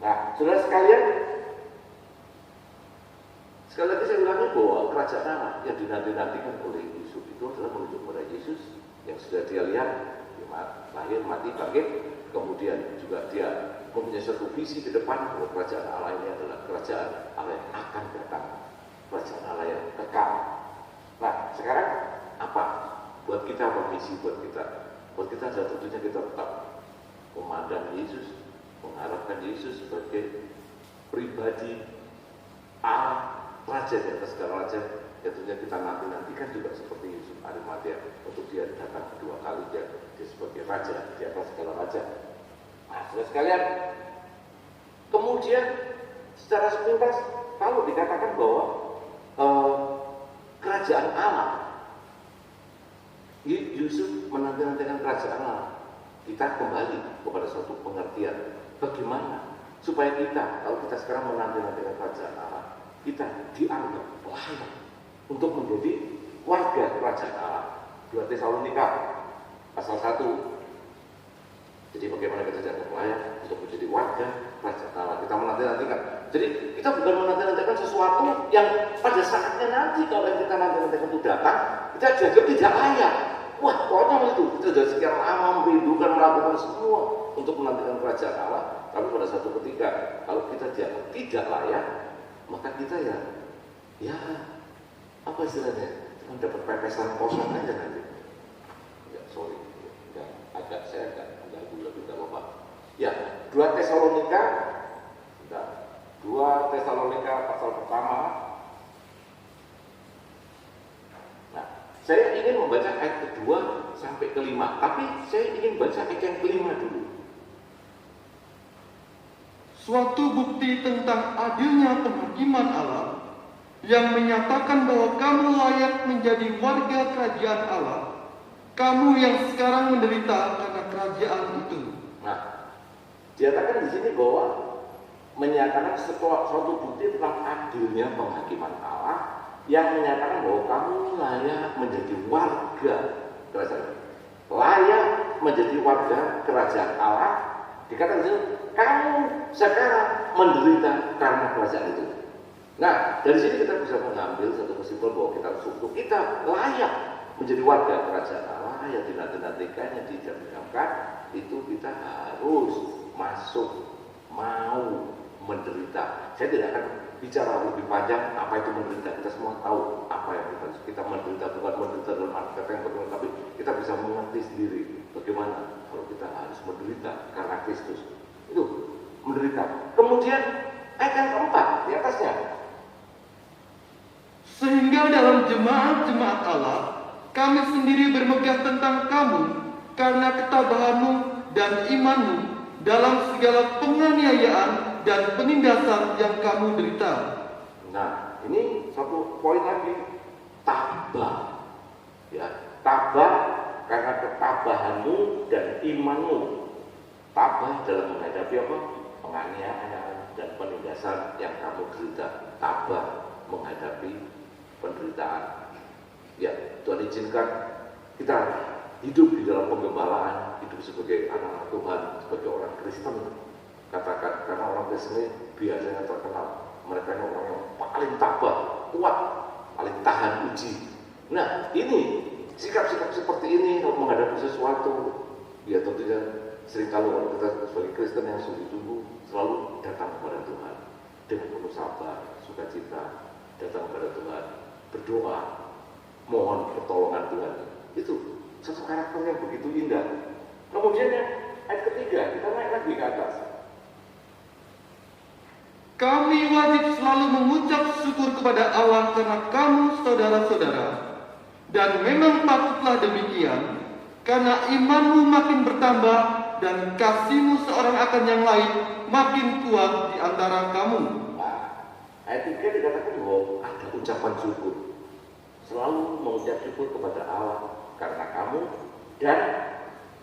Nah, saudara sekalian, sekali lagi saya ulangi bahwa kerajaan Allah yang dinanti-nantikan oleh Yusuf itu adalah menuju kepada Yesus yang sudah dia lihat, lahir, mati, bangkit, kemudian juga dia mempunyai satu visi ke depan bahwa kerajaan Allah ini adalah kerajaan Allah yang akan datang, kerajaan Allah yang kekal. Nah, sekarang apa buat kita, apa misi buat kita? Buat kita adalah tentunya kita tetap memandang Yesus, mengharapkan Yesus sebagai pribadi Allah, raja di atas segala raja. Tentunya kita nantikan juga seperti Yusuf Arimatea untuk dia datang kedua kali dia sebagai raja di atas segala raja. Nah, saudara sekalian, kemudian secara sepintas kalau dikatakan bahwa kerajaan Allah, Yusuf menanti-nantikan kerajaan Allah, kita kembali kepada suatu pengertian bagaimana supaya kita, kalau kita sekarang menanti-nantikan kerajaan Allah, kita dianggap layak untuk menjadi warga kerajaan Allah. 2 Tesalonika pasal 1. Jadi bagaimana kita dianggap layak untuk menjadi warga kerajaan Allah. Kita menanti-nantikan. Jadi kita bukan menanti-nantikan sesuatu yang pada saatnya nanti kalau yang kita nanti-nantikan itu datang, kita dianggap tidak layak. Wah, konyol itu. Kita sudah sekian lama merindukan, melakukan semua untuk menantikan kerajaan Allah. Tapi pada suatu ketika, kalau kita dianggap tidak layak, maka kita ya apa istilahnya? Cuma dapat pepesan kosong aja nanti. Ya, sorry. Ya, saya agak mengganggu lebih tidak apa-apa. Ya, 2 Tesalonika. 2 Tesalonika pasal pertama. Nah, saya ingin membaca ayat kedua sampai kelima, tapi saya ingin baca ayat yang kelima dulu. Suatu bukti tentang adilnya penghakiman Allah yang menyatakan bahwa kamu layak menjadi warga kerajaan Allah, kamu yang sekarang menderita karena kerajaan itu. Nah, dikatakan di sini bahwa menyatakan suatu bukti tentang adilnya penghakiman Allah yang menyatakan bahwa kamu layak menjadi warga kerajaan, layak menjadi warga kerajaan Allah. Dikatakan di sini, kamu sekarang menderita karena kerajaan itu. Nah, dari sini kita bisa mengambil satu kesimpulan bahwa kita layak menjadi warga kerajaan Allah yang dinanti-nantikan, yang dijamkan, itu kita harus masuk, mau menderita. Saya tidak akan bicara lebih panjang apa itu menderita. Kita semua tahu apa yang kita menderita, bukan menderita dalam arti kata yang benar, tapi kita bisa mengerti sendiri bagaimana kalau kita harus menderita karena Kristus. Itu menderita. Kemudian ayat yang keempat di atasnya. Sehingga dalam jemaat-jemaat Allah, kami sendiri bermegah tentang kamu karena ketabahanmu dan imanmu dalam segala penganiayaan dan penindasan yang kamu derita. Nah, ini satu poin lagi, tabah. Ya, tabah karena ketabahanmu dan imanmu. Tabah dalam menghadapi apa? Penganiayaan dan penindasan yang kamu derita. Tabah menghadapi penderitaan. Ya, Tuhan izinkan kita hidup di dalam penggembalaan, hidup sebagai anak Tuhan, sebagai orang Kristen. Katakan, karena orang Kristen biasanya terkenal mereka ini orang yang paling tabah, kuat, paling tahan uji. Nah, ini sikap-sikap seperti ini kalau menghadapi sesuatu, ya tentunya sering kalau kita sebagai Kristen yang sungguh-sungguh selalu datang kepada Tuhan dengan penuh sabar, sukacita, datang kepada Tuhan, berdoa, mohon pertolongan Tuhan. Itu satu karakter yang begitu indah. Kemudian yang ayat ketiga, kita naik lagi ke atas. Kami wajib selalu mengucap syukur kepada Allah karena kamu saudara-saudara. Dan memang patutlah demikian, karena imanmu makin bertambah dan kasihmu seorang akan yang lain makin kuat di antara kamu. Nah, ayat 3 dikatakan bahwa ada ucapan syukur. Selalu mengucap syukur kepada Allah karena kamu dan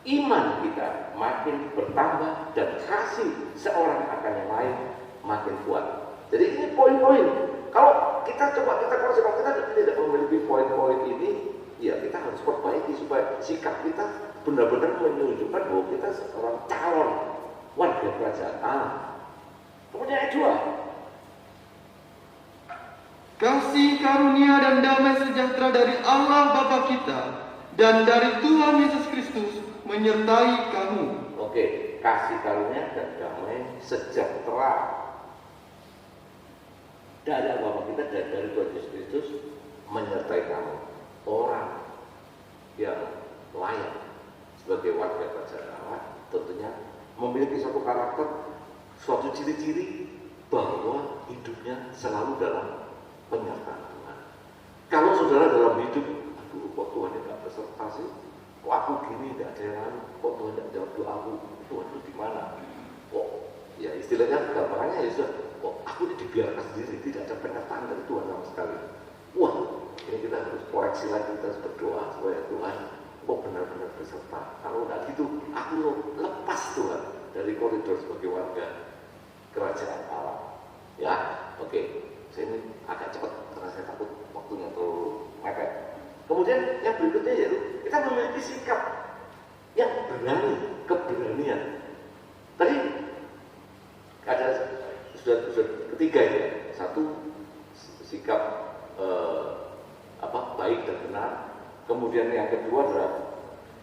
iman kita makin bertambah dan kasih seorang akan yang lain makin kuat. Jadi ini poin-poin. Kalau kita coba kalau kita tidak memiliki poin-poin ini, ya kita harus perbaiki supaya sikap kita benar-benar menunjukkan bahwa kita seorang calon warga kerajaan Allah. Kemudian ayat 2. Kasih karunia dan damai sejahtera dari Allah Bapa kita dan dari Tuhan Yesus Kristus menyertai kamu. Oke, kasih karunia dan damai sejahtera dari Allah Bapa kita dan dari Tuhan Yesus Kristus menyertai kamu. Orang yang layak sebagai warga kerajaan Allah tentunya memiliki suatu karakter, suatu ciri-ciri bahwa hidupnya selalu dalam penyertaan Tuhan. Kalau saudara dalam hidup, aduh kok Tuhan tidak berserta sih, kok aku gini tidak ada yang lain, kok Tuhan tidak jawab doaku, Tuhan itu di mana? Kok ya istilahnya gambarannya ya sudah, kok aku ini dibiarkan sendiri, tidak ada penyertaan dari Tuhan sama sekali. Wah, ini kita harus koreksi lagi, kita harus berdoa supaya Tuhan kok benar-benar berserta. Kalau tidak gitu, aku lepas Tuhan dari koridor sebagai warga kerajaan Allah. Ya, oke. Saya ini agak cepat karena saya takut waktunya terlalu mepet. Kemudian yang berikutnya yaitu kita memiliki sikap yang berani, keberanian. Tadi ada sudah ketiga ya, satu sikap baik dan benar. Kemudian yang kedua adalah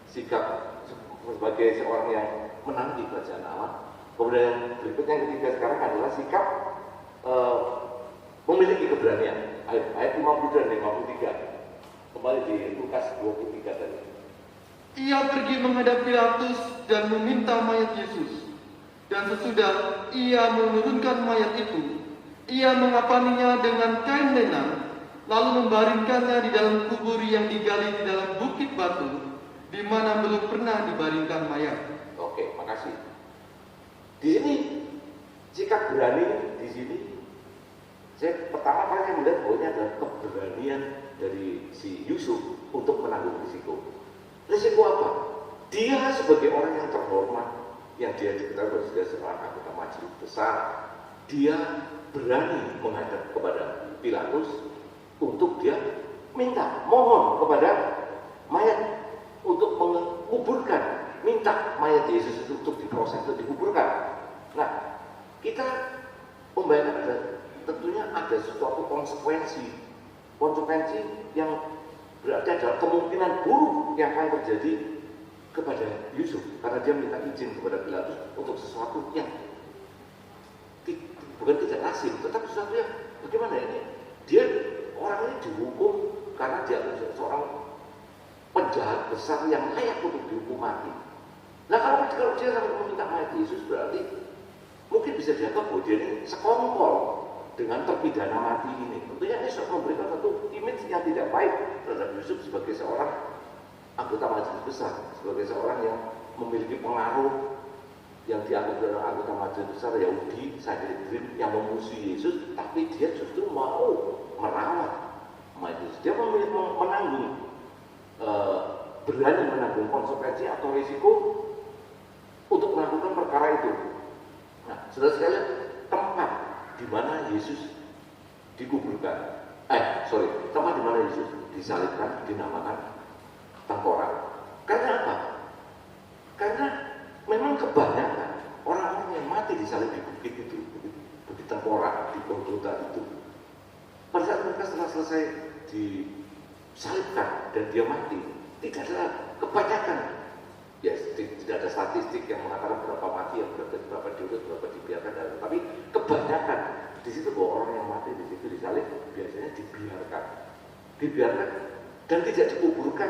sikap sebagai seorang yang menang di kerajaan Allah. Kemudian yang berikutnya yang ketiga sekarang adalah sikap memiliki keberanian. Ayat 50 dan 53. Kembali di Lukas 23 tadi. Ia pergi menghadap Pilatus dan meminta mayat Yesus. Dan sesudah ia menurunkan mayat itu, ia mengapaninya dengan kain lenan, lalu membaringkannya di dalam kubur yang digali di dalam bukit batu, di mana belum pernah dibaringkan mayat. Oke, makasih. Di sini sikap berani di sini. Saya pertama kali melihat bahwa ini adalah keberanian dari si Yusuf untuk menanggung risiko. Risiko apa? Dia sebagai orang yang terhormat, yang dia diketahui sebagai seorang anggota majelis besar, dia berani menghadap kepada Pilatus untuk dia minta, mohon kepada mayat untuk menguburkan, minta mayat Yesus itu untuk diproses, untuk dikuburkan. Nah, kita membayangkan tentunya ada suatu konsekuensi yang berarti ada kemungkinan buruk yang akan terjadi kepada Yusuf karena dia minta izin kepada Pilatus untuk sesuatu yang bukan tidak lazim, tetapi sesuatu yang bagaimana ini? Dia orang ini dihukum karena dia seorang penjahat besar yang layak untuk dihukum mati. Nah kalau dia sampai meminta mayat Yesus berarti mungkin bisa dianggap bahwa dia ini sekongkol dengan terpidana mati ini. Tentunya ini memberikan satu image yang tidak baik terhadap Yusuf sebagai seorang anggota majelis besar, sebagai seorang yang memiliki pengaruh yang dianggap adalah anggota majelis besar Yahudi, Sanhedrin yang memusuhi Yesus, tapi dia justru mau merawat majelis. Dia menanggung, berani menanggung konsekuensi atau risiko untuk melakukan perkara itu. Nah, saudara sekalian, tempat di mana Yesus dikuburkan, tempat di mana Yesus disalibkan dinamakan tengkorak. Karena apa? Karena memang kebanyakan orang-orang yang mati disalib di bukit itu, di tengkorak, di Golgota itu, pada saat mereka setelah selesai disalibkan dan dia mati, tidak ada kebanyakan. Ya, tidak ada statistik yang mengatakan berapa mati, berapa diurus, berapa dibiarkan, tapi kebanyakan di situ bahwa orang yang mati di situ disalib biasanya dibiarkan dan tidak dikuburkan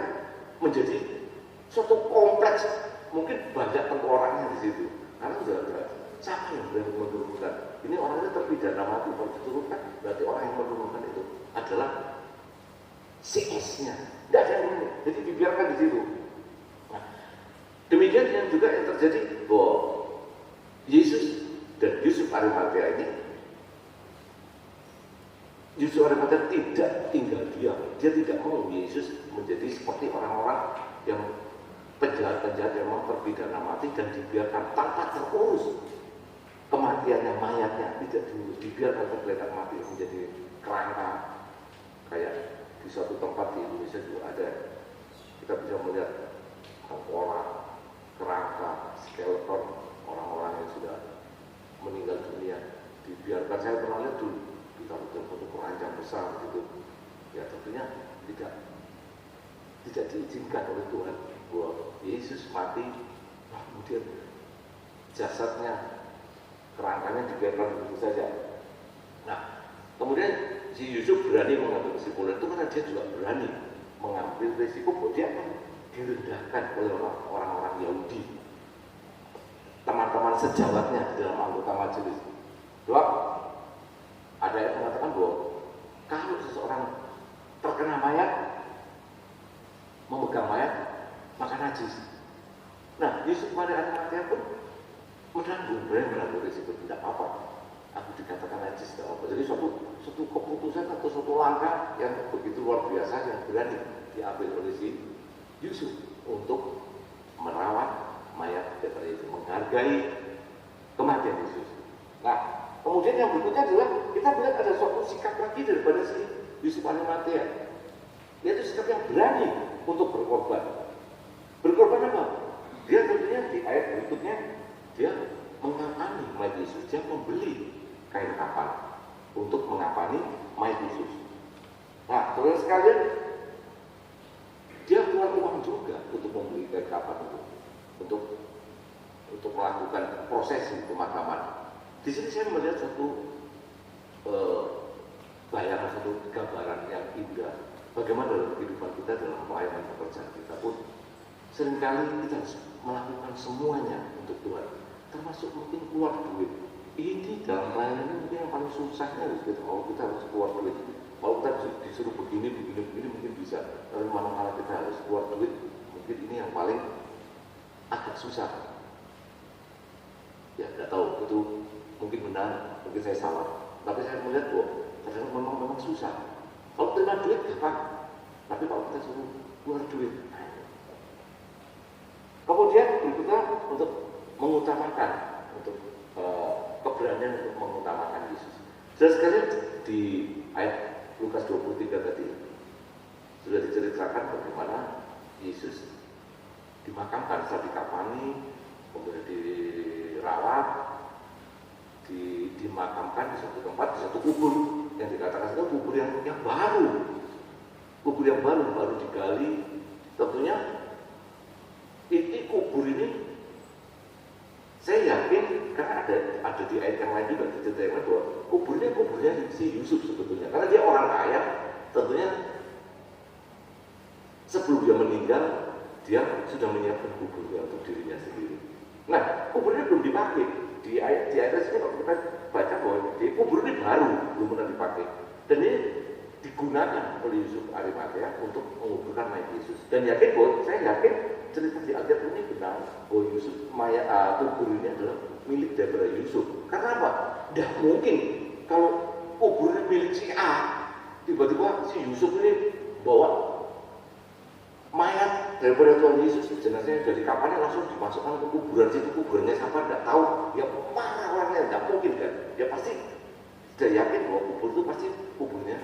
menjadi suatu kompleks. Mungkin banyak tengkoraknya di situ. Karena sudah ada siapa yang berani menurunkan? Ini orangnya terpidana mati, kalau diturunkan berarti orang yang menurunkan itu adalah CS-nya. Tidak ada yang ini. Jadi dibiarkan di situ. Demikian yang juga yang terjadi bahwa Yesus dan Yusuf Arimatea ini, Yusuf Arimatea tidak tinggal diam. Dia tidak mau Yesus menjadi seperti orang-orang yang penjahat-penjahat yang memang terpidana mati dan dibiarkan tanpa terurus kematiannya, mayatnya tidak diurus, dibiarkan tergeletak mati menjadi kerangka. Kayak di suatu tempat di Indonesia juga ada, kita bisa melihat tengkorak, kerangka, skeleton orang-orang yang sudah meninggal dunia dibiarkan. Saya pernah lihat dulu ditaruh dalam satu keranjang besar gitu. Ya tentunya tidak diizinkan oleh Tuhan bahwa Yesus mati, kemudian jasadnya, kerangkanya dibiarkan begitu saja. Nah, kemudian si Yusuf berani mengambil kesimpulan itu karena dia juga berani mengambil risiko bahwa dia akan direndahkan oleh orang-orang Yahudi, teman-teman sejawatnya dalam anggota majelis. Sebab ada yang mengatakan bahwa kalau seseorang terkena mayat, memegang mayat, maka najis. Nah, Yusuf pada Arimatea pun menanggung risiko, tidak apa-apa. Aku dikatakan najis, tidak apa. Jadi suatu keputusan atau suatu langkah yang begitu luar biasa yang berani diambil oleh si Yusuf untuk merawat mayat daripada itu, menghargai kematian Yesus. Nah, kemudian yang berikutnya adalah kita melihat ada suatu sikap lagi daripada si Yusuf Arimatea, yaitu sikap yang berani untuk berkorban. Berkorban apa? Dia tentunya di ayat berikutnya dia mengapani mayat Yesus, dia membeli kain kapan untuk mengapani mayat Yesus. Nah, saudara sekalian, dia keluar uang juga untuk membeli kain kapan itu, untuk melakukan prosesi pemakaman. Di sini saya melihat satu bayangan, satu gambaran yang indah. Bagaimana dalam kehidupan kita, dalam pelayanan pekerjaan kita pun seringkali kita harus melakukan semuanya untuk Tuhan, termasuk mungkin keluar duit. Ini dalam pelayanan ini mungkin yang paling susahnya gitu. Kalau kita harus keluar duit, kalau kita disuruh begini mungkin bisa, tapi mana kita harus keluar duit, mungkin ini yang paling agak susah. Ya, tidak tahu itu mungkin benar, mungkin saya salah, tapi saya melihat bahwa kadang memang susah. Kalau terima duit gampang, tapi kalau kita suruh keluar duit, kemudian berikutnya untuk mengutamakan, untuk keberanian untuk mengutamakan Yesus. Sudah sekalian di ayat Lukas 23 tadi sudah diceritakan bagaimana Yesus dimakamkan, setelah dikafani, kemudian dirawat, dimakamkan di satu tempat, di satu kubur yang dikatakan itu kubur yang baru, kubur yang baru digali. Tentunya kubur ini saya yakin, karena ada di ayat yang lain juga diceritakan bahwa kuburnya si Yusuf sebetulnya, karena dia orang kaya. Tentunya sebelum dia meninggal, dia sudah menyiapkan kuburnya untuk dirinya sendiri. Nah, kuburnya belum dipakai. Di ayat sini kalau kita baca bahwa kubur ini baru, belum pernah dipakai, dan ini digunakan oleh Yusuf Arimatea untuk menguburkan mayat Yesus. Dan saya yakin cerita di Alkitab ini benar bahwa Yusuf kubur ini adalah milik daripada Yusuf. Karena apa? Tidak mungkin kalau kuburnya milik si A, tiba-tiba si Yusuf ini bawa mayat daripada Tuhan Yesus, jenazahnya dari kapannya langsung dimasukkan ke kuburan situ. Kuburannya siapa tidak tahu, ya mana orangnya, tidak mungkin kan. Dia pasti sudah yakin bahwa kubur itu pasti kuburnya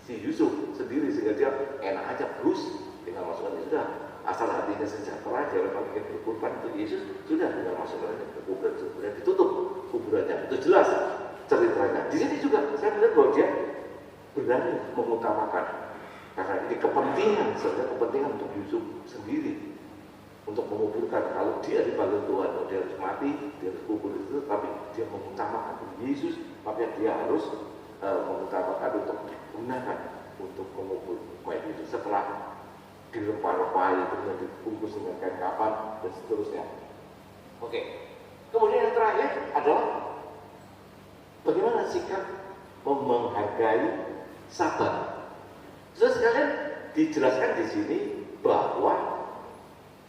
si Yusuf sendiri, sehingga dia enak aja terus tinggal masukkan. Sudah, asal hatinya sejahtera, dia memang ingin berkorban untuk Yesus, sudah tinggal masukkan ke kuburan, kemudian ditutup kuburannya. Itu jelas ceritanya. Di sini juga saya melihat bahwa dia berani mengutamakan, karena ini kepentingan, sebenarnya kepentingan untuk Yusuf sendiri untuk menguburkan. Kalau dia dipanggil Tuhan, kalau dia harus mati, dia harus kubur itu, tapi dia mengutamakan Yesus, maka dia harus mengutamakan untuk digunakan untuk mengubur mayat Yesus setelah dirempah-rempahi, kemudian dibungkus dengan kain kapan dan seterusnya. Oke. Kemudian yang terakhir adalah bagaimana sikap menghargai sabar. Saudara sekalian, dijelaskan di sini bahwa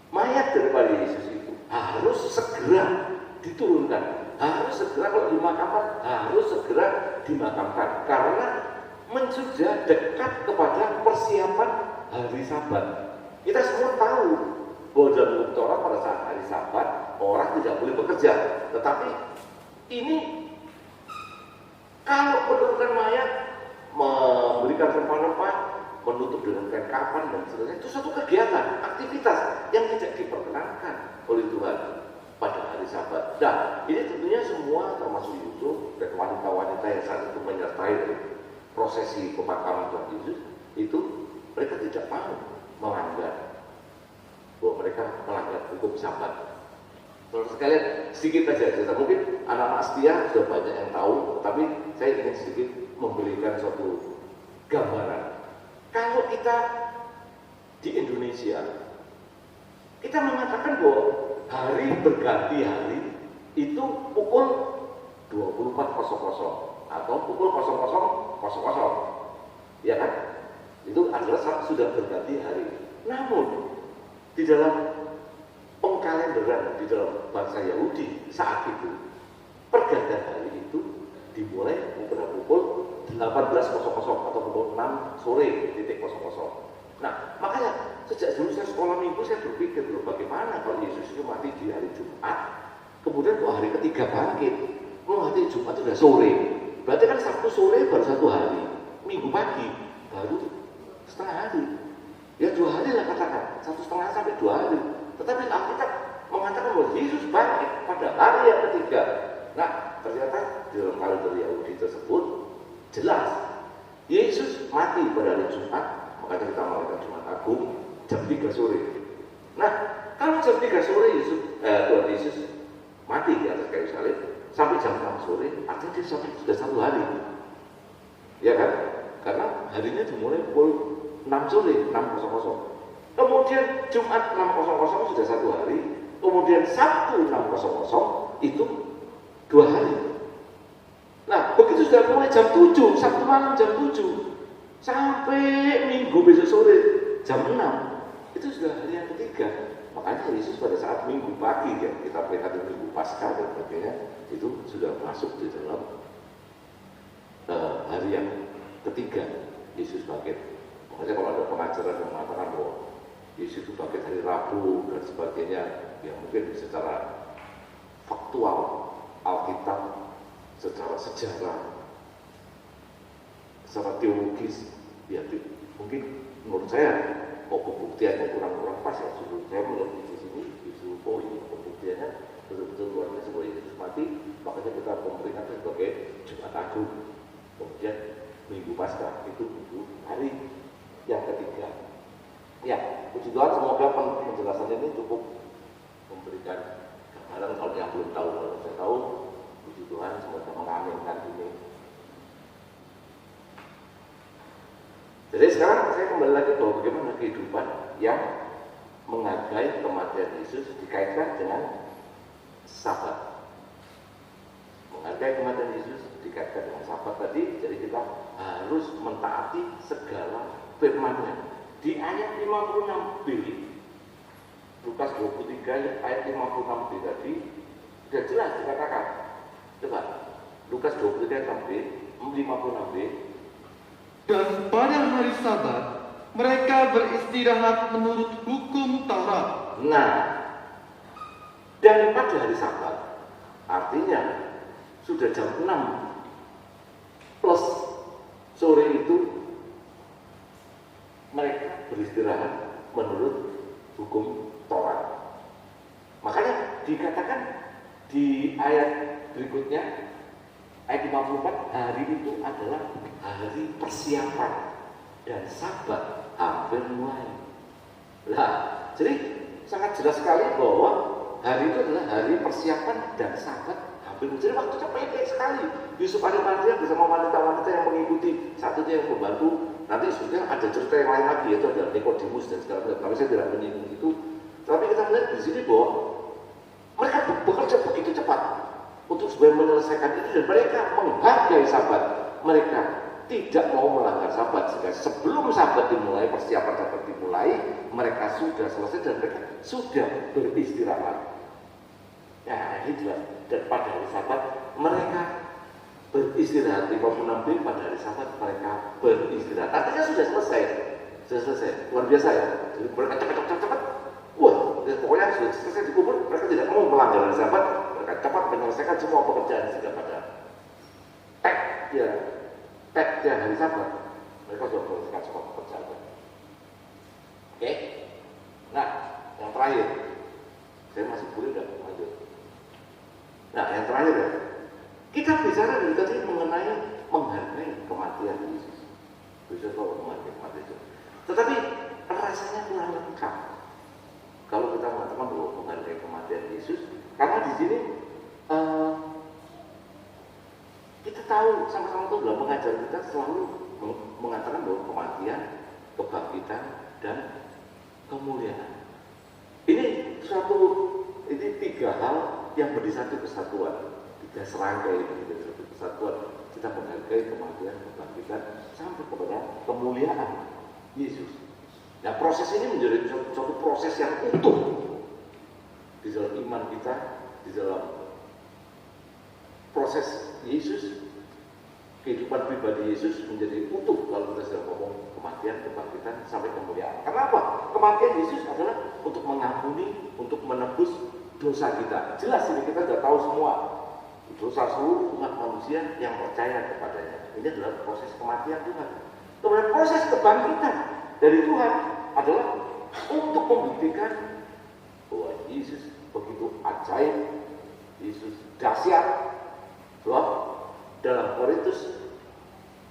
mayat daripada Yesus itu harus segera diturunkan, harus segera, kalau dimakamkan harus segera dimakamkan, karena sudah dekat kepada persiapan hari Sabat. Kita semua tahu bahwa dalam hukum Taurat pada saat hari Sabat orang tidak boleh bekerja. Tetapi ini kalau menurunkan mayat, memberikan rempah-rempah, menutup dengan kain kafan dan seterusnya, itu suatu kegiatan, aktivitas yang tidak diperkenankan oleh Tuhan pada hari Sabat. Nah, ini tentunya semua termasuk Yusuf dan wanita-wanita yang saat itu menyertai prosesi pemakaman Tuhan Yesus, itu mereka tidak mau melanggar, bahwa mereka melanggar hukum Sabat. Terus sekalian sedikit aja cerita, mungkin anak-anak setia sudah banyak yang tahu, tapi saya ingin sedikit memberikan suatu gambaran. Kalau kita di Indonesia, kita mengatakan bahwa hari berganti hari itu pukul 24.00 atau pukul 00.00, ya kan? Itu adalah sudah berganti hari. Namun di dalam pengkalenderan di dalam bangsa Yahudi saat itu, pergantian hari itu dimulai pada pukul 18.00 atau pukul 6 sore titik 00. Nah, makanya sejak dulu saya sekolah minggu saya berpikir loh, bagaimana kalau Yesus itu mati di hari Jumat, kemudian kok hari ketiga bangkit, mati Jumat sudah sore, berarti kan Sabtu sore baru 1 hari, Minggu pagi baru setengah hari, ya 2 hari lah katakan, 1,5 sampai 2 hari. Tetapi Alkitab mengatakan bahwa Yesus bangkit pada hari yang ketiga. Nah, ternyata di dalam kalender Yahudi tersebut jelas Yesus mati pada hari Jumat, makanya kita merayakan Jumat Agung jam 3 sore. Nah, kalau jam 3 sore Tuhan Yesus mati di atas kayu salib sampai jam 6 sore, artinya dia sudah 1 hari, ya kan? Karena harinya dimulai pukul 6 sore, 6.00. Kemudian Jumat 6.00 sudah 1 hari, kemudian Sabtu 6.00 itu 2 hari. Nah, begitu sudah mulai jam 7, Sabtu malam jam 7, sampai Minggu besok sore jam 6, itu sudah hari yang ketiga. Makanya Yesus pada saat Minggu pagi, ya, kita peringati Minggu Paskah dan sebagainya, itu sudah masuk di dalam hari yang ketiga Yesus bangkit. Makanya kalau ada pengajaran yang mengatakan bahwa Yesus itu bangkit hari Rabu dan sebagainya, yang mungkin secara faktual Alkitab, secara sejarah, secara teologis, ya mungkin menurut saya pembuktiannya kurang pas ya. Justru saya melihat di sini, justru ini pembuktiannya betul-betul luar biasa bahwa Yesus mati, makanya kita memperingati sebagai Jumat Agung. Kemudian Minggu Paskah itu minggu hari yang ketiga. Ya, puji Tuhan, semoga penjelasan ini cukup memberikan gambaran. Kalau yang belum tahu, kalau saya tahu, puji Tuhan, semoga mengaminkan ini. Jadi sekarang saya kembali lagi bahwa bagaimana kehidupan yang menghargai kematian Yesus dikaitkan dengan Sabat. Menghargai kematian Yesus dikaitkan dengan Sabat tadi, jadi kita harus mentaati segala firman-Nya. Di ayat 56b, Lukas 23 ayat 56b tadi sudah jelas dikatakan. Coba Lukas 23 sampai 56b. Dan pada hari Sabat mereka beristirahat menurut hukum Taurat. Nah, dan pada hari Sabat artinya sudah jam 6 plus sore itu mereka beristirahat menurut hukum Taurat. Makanya dikatakan di ayat berikutnya, ayat 54, hari itu adalah hari persiapan dan Sabat hampir mulai. Nah, jadi sangat jelas sekali bahwa hari itu adalah hari persiapan dan Sabat hampir mulai. Jadi waktunya pendek sekali. Yusuf Arimatea bersama wanita-wanita yang mengikuti, satu itu yang membantu. Nanti sudah ada cerita yang lain lagi, yaitu ada Nikodemus dan segala macam. Tapi saya tidak menyinggung itu. Tapi kita melihat di sini bahwa mereka bekerja begitu cepat untuk supaya menyelesaikan itu, dan mereka menghargai Sabat. Mereka tidak mau melanggar Sabat, sehingga sebelum Sabat dimulai, persiapan Sabat dimulai, mereka sudah selesai dan mereka sudah beristirahat. Ya, ini jelas. Dan pada hari Sabat mereka beristirahat. 56b, pada hari Sabat mereka beristirahat. Artinya sudah selesai, luar biasa ya. Jadi mereka cepat. Wah, pokoknya sudah selesai dikubur, mereka tidak mau melanggar sahabat, mereka cepat menyelesaikan semua pekerjaan sehingga pada tag hari sabat, mereka sudah menyelesaikan semua pekerjaan. Oke? Nah, yang terakhir, saya masih boleh nggak lanjut? Nah, yang terakhir ya, kita bicara dari tadi mengenai menghargai kematian Yesus. Bisa tahu menghargai kematian Yesus. Tetapi rasanya kurang lengkap kalau kita mengatakan bahwa menghargai kematian Yesus, karena di sini kita tahu sama-sama itu dalam pengajaran kita selalu mengatakan bahwa kematian, kebangkitan, dan kemuliaan. Ini tiga hal yang menjadi satu kesatuan, tiga serangkai ini menjadi satu kesatuan. Kita menghargai kematian, kebangkitan, sampai kepada kemuliaan Yesus. Nah, proses ini menjadi suatu proses yang utuh di dalam iman kita, di dalam proses Yesus, kehidupan pribadi Yesus menjadi utuh kalau kita sedang ngomong kematian, kebangkitan, sampai kemuliaan. Kenapa? Kematian Yesus adalah untuk mengampuni, untuk menebus dosa kita. Jelas ini kita sudah tahu semua. Dosa seluruh umat manusia yang percaya kepadanya. Ini adalah proses kematian Tuhan. Kemudian proses kebangkitan dari Tuhan adalah untuk membuktikan bahwa Yesus begitu ajaib, Yesus dahsyat. Dalam Korintus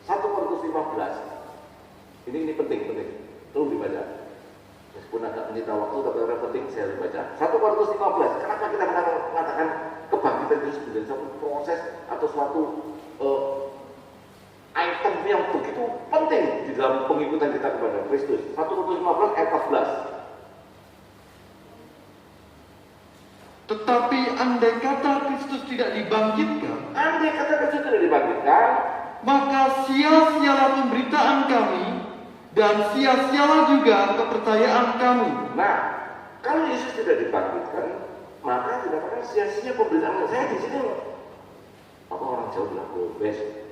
1 Korintus 15. Ini penting, perlu dibaca. Meskipun agak menyita waktu, tapi orang penting saya dibaca. 1 Korintus 15. Kenapa kita mengatakan kebangkitan Yesus menjadi suatu proses atau suatu item yang begitu penting di dalam pengikutan kita kepada Kristus? 1 Korintus 15 ayat 14. Tetapi andai kata Kristus tidak dibangkitkan, maka sia-sialah pemberitaan kami dan sia-sialah juga kepercayaan kamu. Nah, kalau Yesus tidak dibangkitkan, maka dikatakan sia-sia pemberitaan. Saya di sini, apa orang Jawa bilang gobes,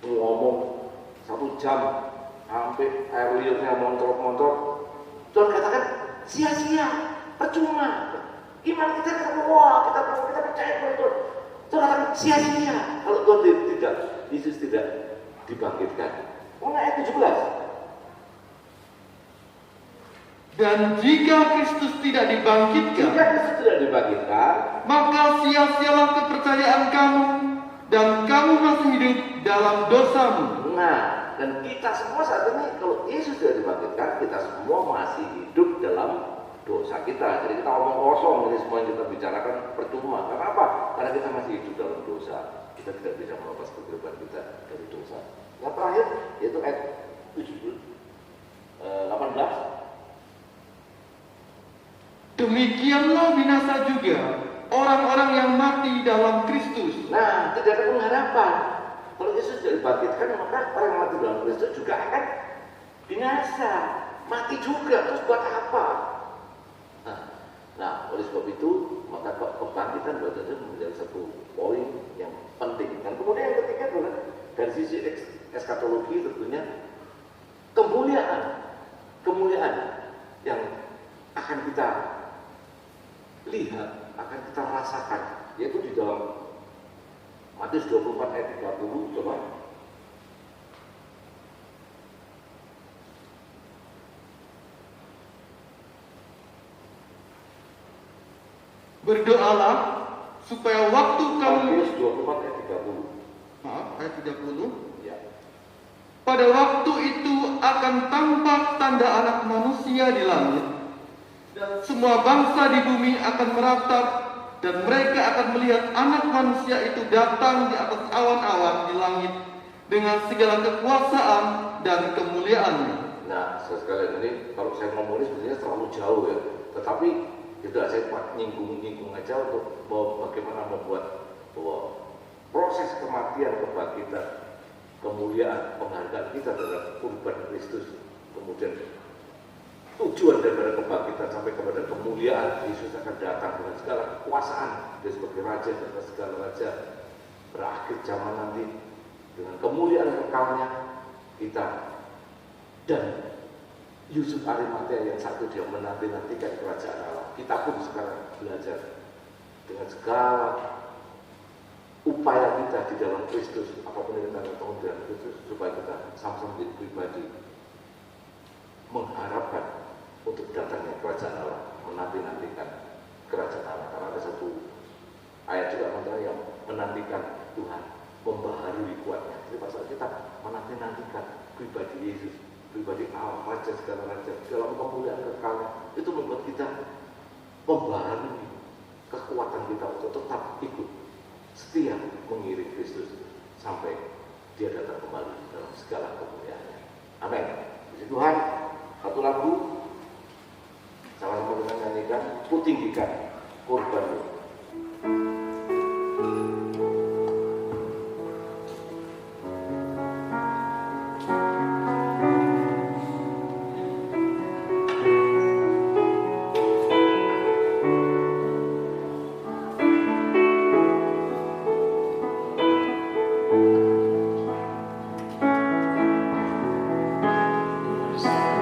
ngomong 1 jam sampai air liurnya montor-montor, Tuhan katakan sia-sia, percuma. Iman kita kita percaya kepada Tuhan. Tuhan katakan sia-sia kalau Tuhan Yesus tidak dibangkitkan. Ayat 17. Dan jika Kristus tidak dibangkitkan, maka sia-sialah kepercayaan kamu dan kamu masih hidup dalam dosamu. Nah, dan kita semua saat ini kalau Yesus tidak dibangkitkan, kita semua masih hidup dalam dosa kita. Jadi kita omong kosong, ini semua yang kita bicarakan percuma. Kenapa? Karena kita masih hidup dalam dosa. Kita tidak bisa melepas kehidupan kita dari dosa. Yang terakhir yaitu ayat 18. Demikianlah binasa juga orang-orang yang mati dalam Kristus. Nah, tidak ada pengharapan. Kalau Yesus tidak dibangkitkan, maka orang yang mati dalam Kristus juga akan binasa, mati juga. Terus buat apa? Nah, oleh sebab itu, maka kebangkitan betul-betul menjadi satu poin yang penting. Dan kemudian yang ketiga adalah dari sisi eskatologi tentunya kemuliaan yang akan kita lihat, akan kita rasakan, yaitu di dalam Matius 24 ayat 30, coba. Berdoalah supaya waktu kamu Matius 24 ayat 30. ayat 30. Ya. Pada waktu itu akan tampak tanda anak manusia di langit, dan semua bangsa di bumi akan meratap, dan mereka akan melihat anak manusia itu datang di atas awan-awan di langit dengan segala kekuasaan dan kemuliaannya. Nah, sekalian ini kalau saya ngomong ini sebenarnya terlalu jauh ya, tetapi tidak, saya nyinggung aja untuk bahwa bagaimana membuat bahwa proses kematian, kebangkitan, kemuliaan, penghargaan kita terhadap kurban Kristus, kemudian tujuan daripada kebangkitan sampai kepada kemuliaan, Yesus akan datang dengan segala kekuasaan, dia sebagai raja dan segala raja, berakhir zaman nanti dengan kemuliaan kekalnya kita. Dan Yusuf Arimatea yang satu dia menanti-nantikan kerajaan Allah. kita pun sekarang belajar dengan segala upaya kita di dalam Kristus, apapun yang kita lakukan dalam Kristus, supaya kita sama-sama menjadi pribadi mengharapkan untuk datangnya kerajaan Allah, menanti-nantikan kerajaan Allah. Karena ada satu ayat juga mengatakan yang menantikan Tuhan membaharui kuatnya. Jadi pada saat kita menanti-nantikan pribadi Yesus, pribadi Allah, Raja segala raja, dalam kemuliaan kekalnya, itu membuat kita membaharui kekuatan kita untuk tetap ikut setia mengiring Kristus sampai Dia datang kembali dalam segala kemuliaannya. Amin. Puji Tuhan. Satu lagu sama-sama dengan nyanyikan, ku tinggikan korbanmu. Bersama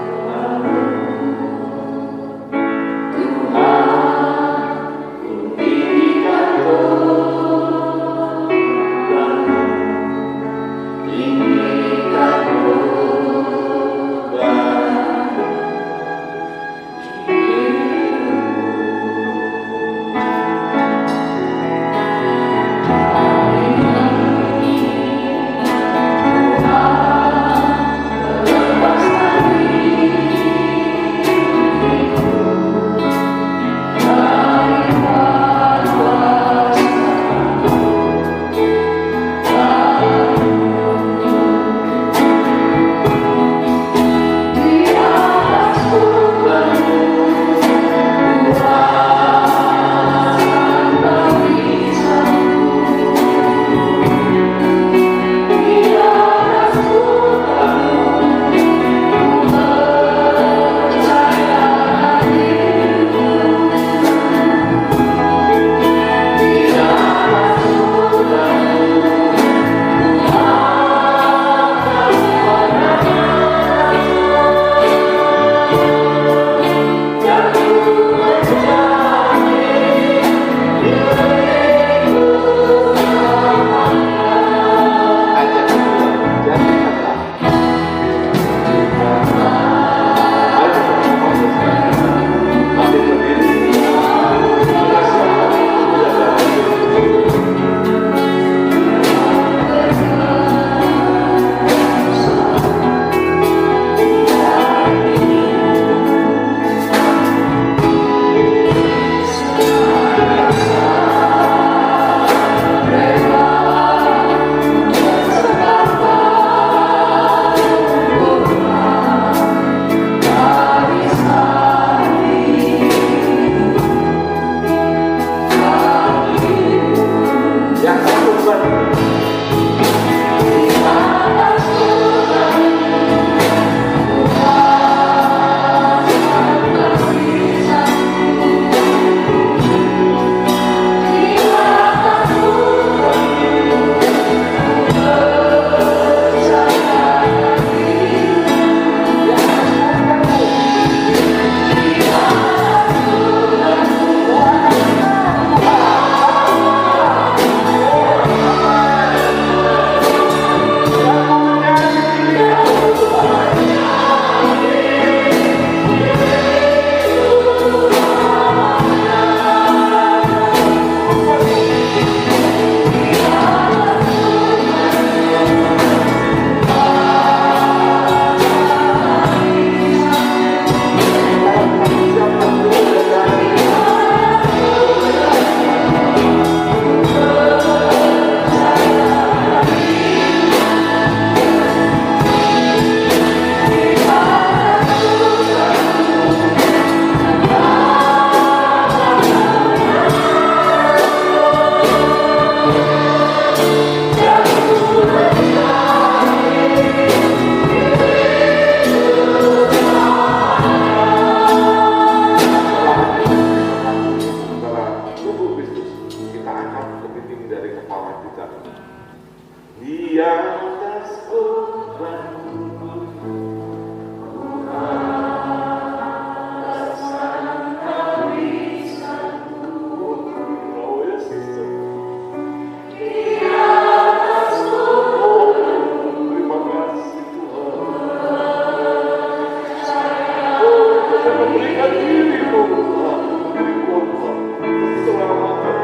memberikan dirimu menjadi korban keselamatan.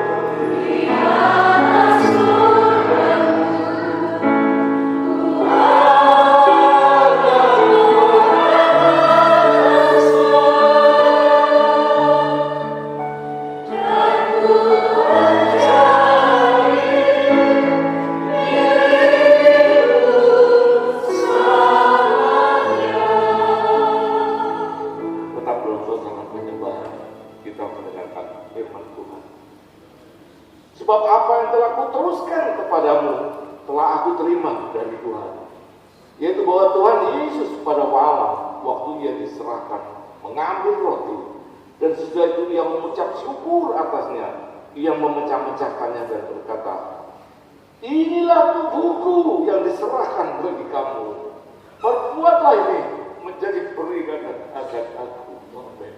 Sebab apa yang telah kuteruskan kepadamu telah aku terima dari Tuhan, yaitu bahwa Tuhan Yesus pada malam waktu ia diserahkan mengambil roti, dan sesudah itu ia mengucap syukur atasnya, ia memecah-mecahkannya dan berkata, inilah tubuhku yang diserahkan bagi kamu, perbuatlah ini menjadi peringatan akan aku. Amin.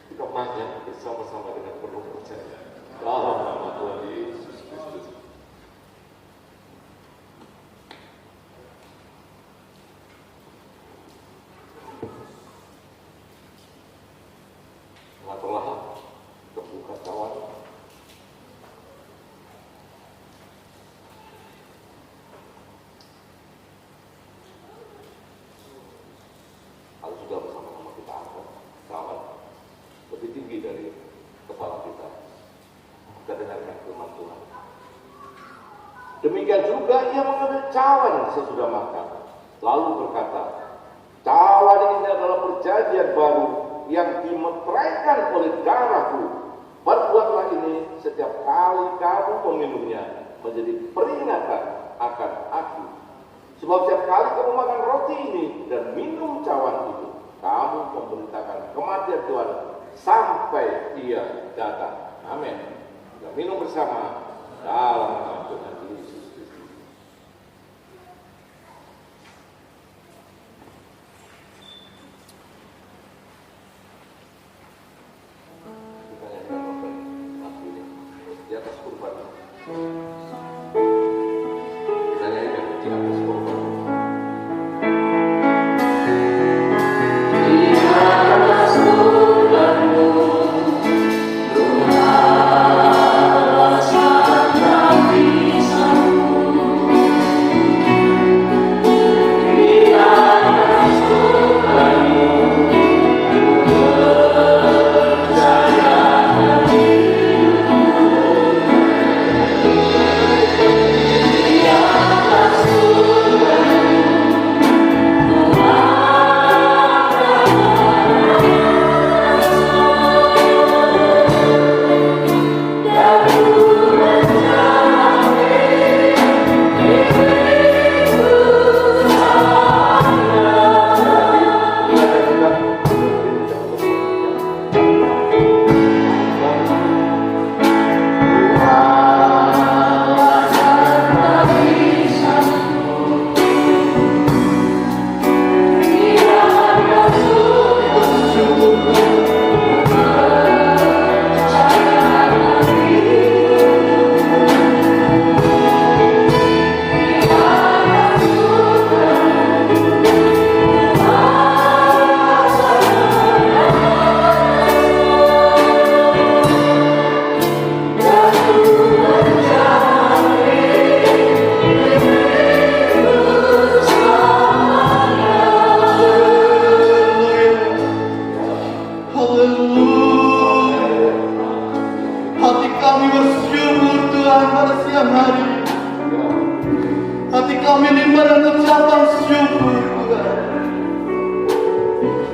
Kita makan bersama-sama dengan penuh percaya dalam nama Tuhan Yesus Kristus. Telah terbuka kawan. Kalau sudah bersama-sama kita angkat kawan lebih tinggi dari kepala kita. Kita dengarkan firman Tuhan. Demikian juga ia mengambil cawan sesudah makan, lalu berkata, cawan ini adalah perjanjian baru yang dimeteraikan oleh darahku. Perbuatlah ini setiap kali kamu meminumnya menjadi peringatan akan aku. Sebab setiap kali kamu makan roti ini dan minum cawan itu, kamu memberitakan kematian Tuhan sampai ia datang. Amin. Kita minum bersama dalam nama Tuhan Yesus Kristus. Kita nyanyikan lagu ini di atas kurban. Kita nyanyikan di atas kurban.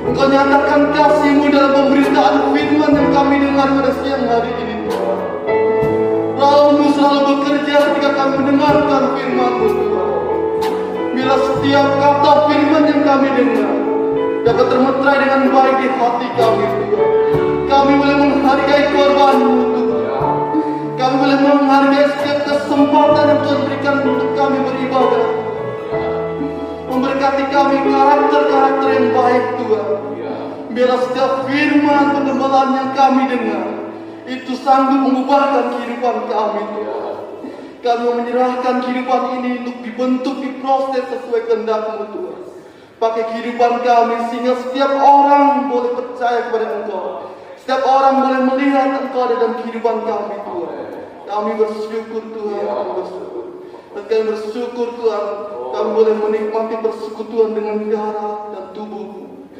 Engkau nyatakan kasih-Mu dalam pemberitaan firman yang kami dengar pada siang hari ini. Roh-Mu selalu bekerja ketika kami mendengarkan firman-Mu, Tuhan. Bila setiap kata firman yang kami dengar dapat termeterai dengan baik di hati kami, Tuhan. Kami boleh menghargai korban-Mu, Tuhan. Kami boleh menghargai setiap kesempatan yang Tuhan berikan untuk kami beribadah. Memberkati kami karakter-karakter yang baik, Tuhan. Biarlah setiap firman pengembalaan yang kami dengar itu sanggup mengubahkan kehidupan kami, Tuhan. Kami menyerahkan kehidupan ini untuk dibentuk, diproses sesuai kehendak-Mu, Tuhan. Pakai kehidupan kami sehingga setiap orang boleh percaya kepada Engkau. Setiap orang boleh melihat Engkau dalam kehidupan kami, Tuhan. Kami bersyukur, Tuhan. Kami bersyukur. Dan kami bersyukur, Tuhan. Kami boleh menikmati persekutuan dengan darah dan tubuh-Mu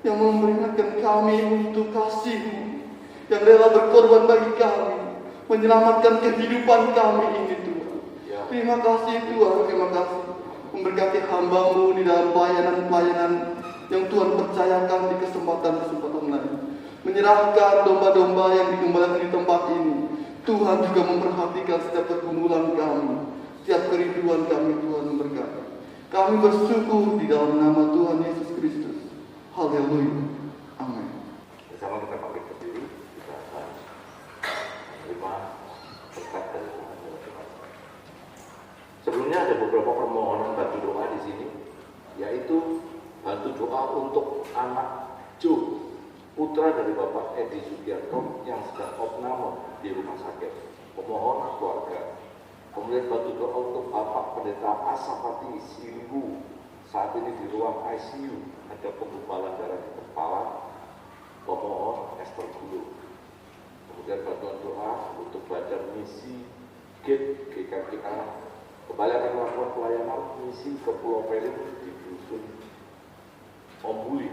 yang memperingatkan kami untuk kasih-Mu, yang rela berkorban bagi kami, menyelamatkan kehidupan kami ini, Tuhan. Terima kasih, Tuhan. Terima kasih. Memberkati hamba-Mu di dalam pelayanan-pelayanan yang Tuhan percayakan di kesempatan-kesempatan lain. Menyerahkan domba-domba yang digembalakan di tempat ini. Tuhan juga memperhatikan setiap pergumulan kami, setiap kerinduan kami. Tuhan memberkati. Kami bersyukur di dalam nama Tuhan Yesus Kristus. Haleluya. Amin. Bersama kita bangkit berdiri, kita akan menerima berkat dari Tuhan. Sebelumnya ada beberapa permohonan bantu doa di sini, yaitu bantu doa untuk anak Jo, putra dari Bapak Edi Sugiarto yang sedang opname di rumah sakit. Pemohon keluarga. Kemudian bantu doa untuk Bapak Pendeta Asapati Silibu, saat ini di ruang ICU, ada penggumpalan darah di kepala. Pemohon Esther Gulu. Kemudian bantuan doa untuk Badan Misi GKKA. Kembali akan melakukan pelayanan misi ke Pulau Pelin di dusun Ombuli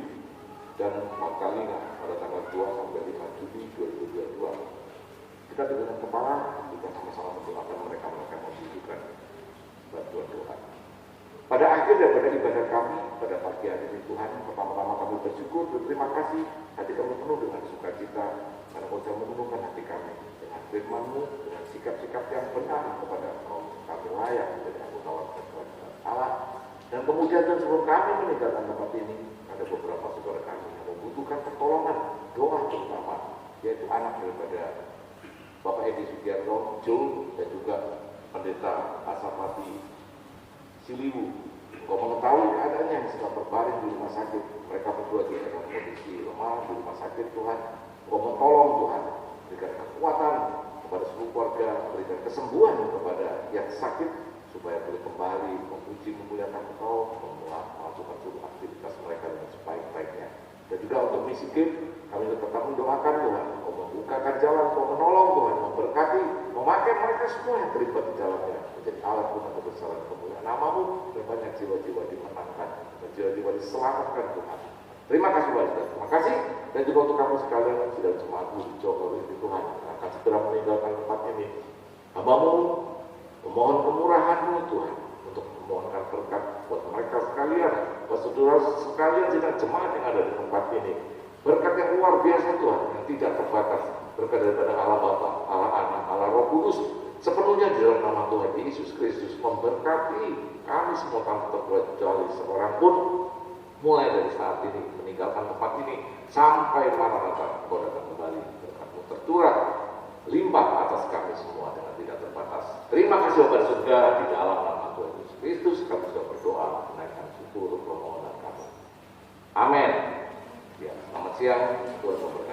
dan Makalinga pada tanggal 2 sampai 5 Juli 2022. Kita dengan kepala kita sama-sama mendoakan mereka yang membutuhkan bantuan doa. Pada akhir daripada ibadah kami pada pagi hari ini, Tuhan, pertama-tama kami bersyukur, berterima kasih, hati kami penuh dengan sukacita karena Kau telah memenuhkan hati kami dengan firman-Mu, dengan sikap-sikap yang benar kepada Engkau. Kami layak menjadi anggota kerajaan Allah. Dan kemudian sebelum kami meninggalkan tempat ini, ada beberapa saudara kami yang membutuhkan pertolongan doa terutama, yaitu anak daripada Bapak Edi Sugiarto, Jul, dan juga Pendeta Asapati Siliwu. Kau mengetahui keadaannya yang sedang berbaring di rumah sakit. Mereka berdua di dalam kondisi lemah di rumah sakit, Tuhan. Kau menolong, Tuhan. Berikan kekuatan kepada seluruh keluarga, berikan kesembuhan kepada yang sakit, supaya boleh kembali memuji, memuliakan Engkau, melakukan seluruh aktivitas mereka dengan sebaik-baiknya. Dan juga untuk misi KIM, kami tetap mendoakan Tuhan, Kau membukakan jalan, Kau menolong Tuhan, memberkati, memakai mereka semua yang terlibat di dalamnya, menjadi alat guna kebesaran kemuliaan nama-Mu, dan banyak jiwa-jiwa dimenangkan, dan jiwa-jiwa diselamatkan Tuhan. Terima kasih banyak, terima kasih, dan juga untuk kamu sekalian yang sudah jemaat Joko ini Tuhan, akan segera meninggalkan tempat ini. Hamba-Mu memohon kemurahan-Mu Tuhan, untuk memohonkan berkat buat mereka sekalian, buat saudara sekalian dan jemaat yang ada di tempat ini. Berkat yang luar biasa Tuhan, yang tidak terbatas. Berkat daripada Allah Bapa, Allah Anak, Allah Roh Kudus, sepenuhnya di dalam nama Tuhan Yesus Kristus memberkati kami semua tanpa terkecuali seorang pun, mulai dari saat ini meninggalkan tempat ini sampai Maranatha Kau datang kembali. Berkat-Mu tercurah limpah atas kami semua dengan tidak terbatas. Terima kasih Bapa di surga, di dalam nama Tuhan Yesus Kristus kami sudah berdoa menaikkan syukur permohonan kami. Amin. Ya, selamat siang, Tuhan memberkati.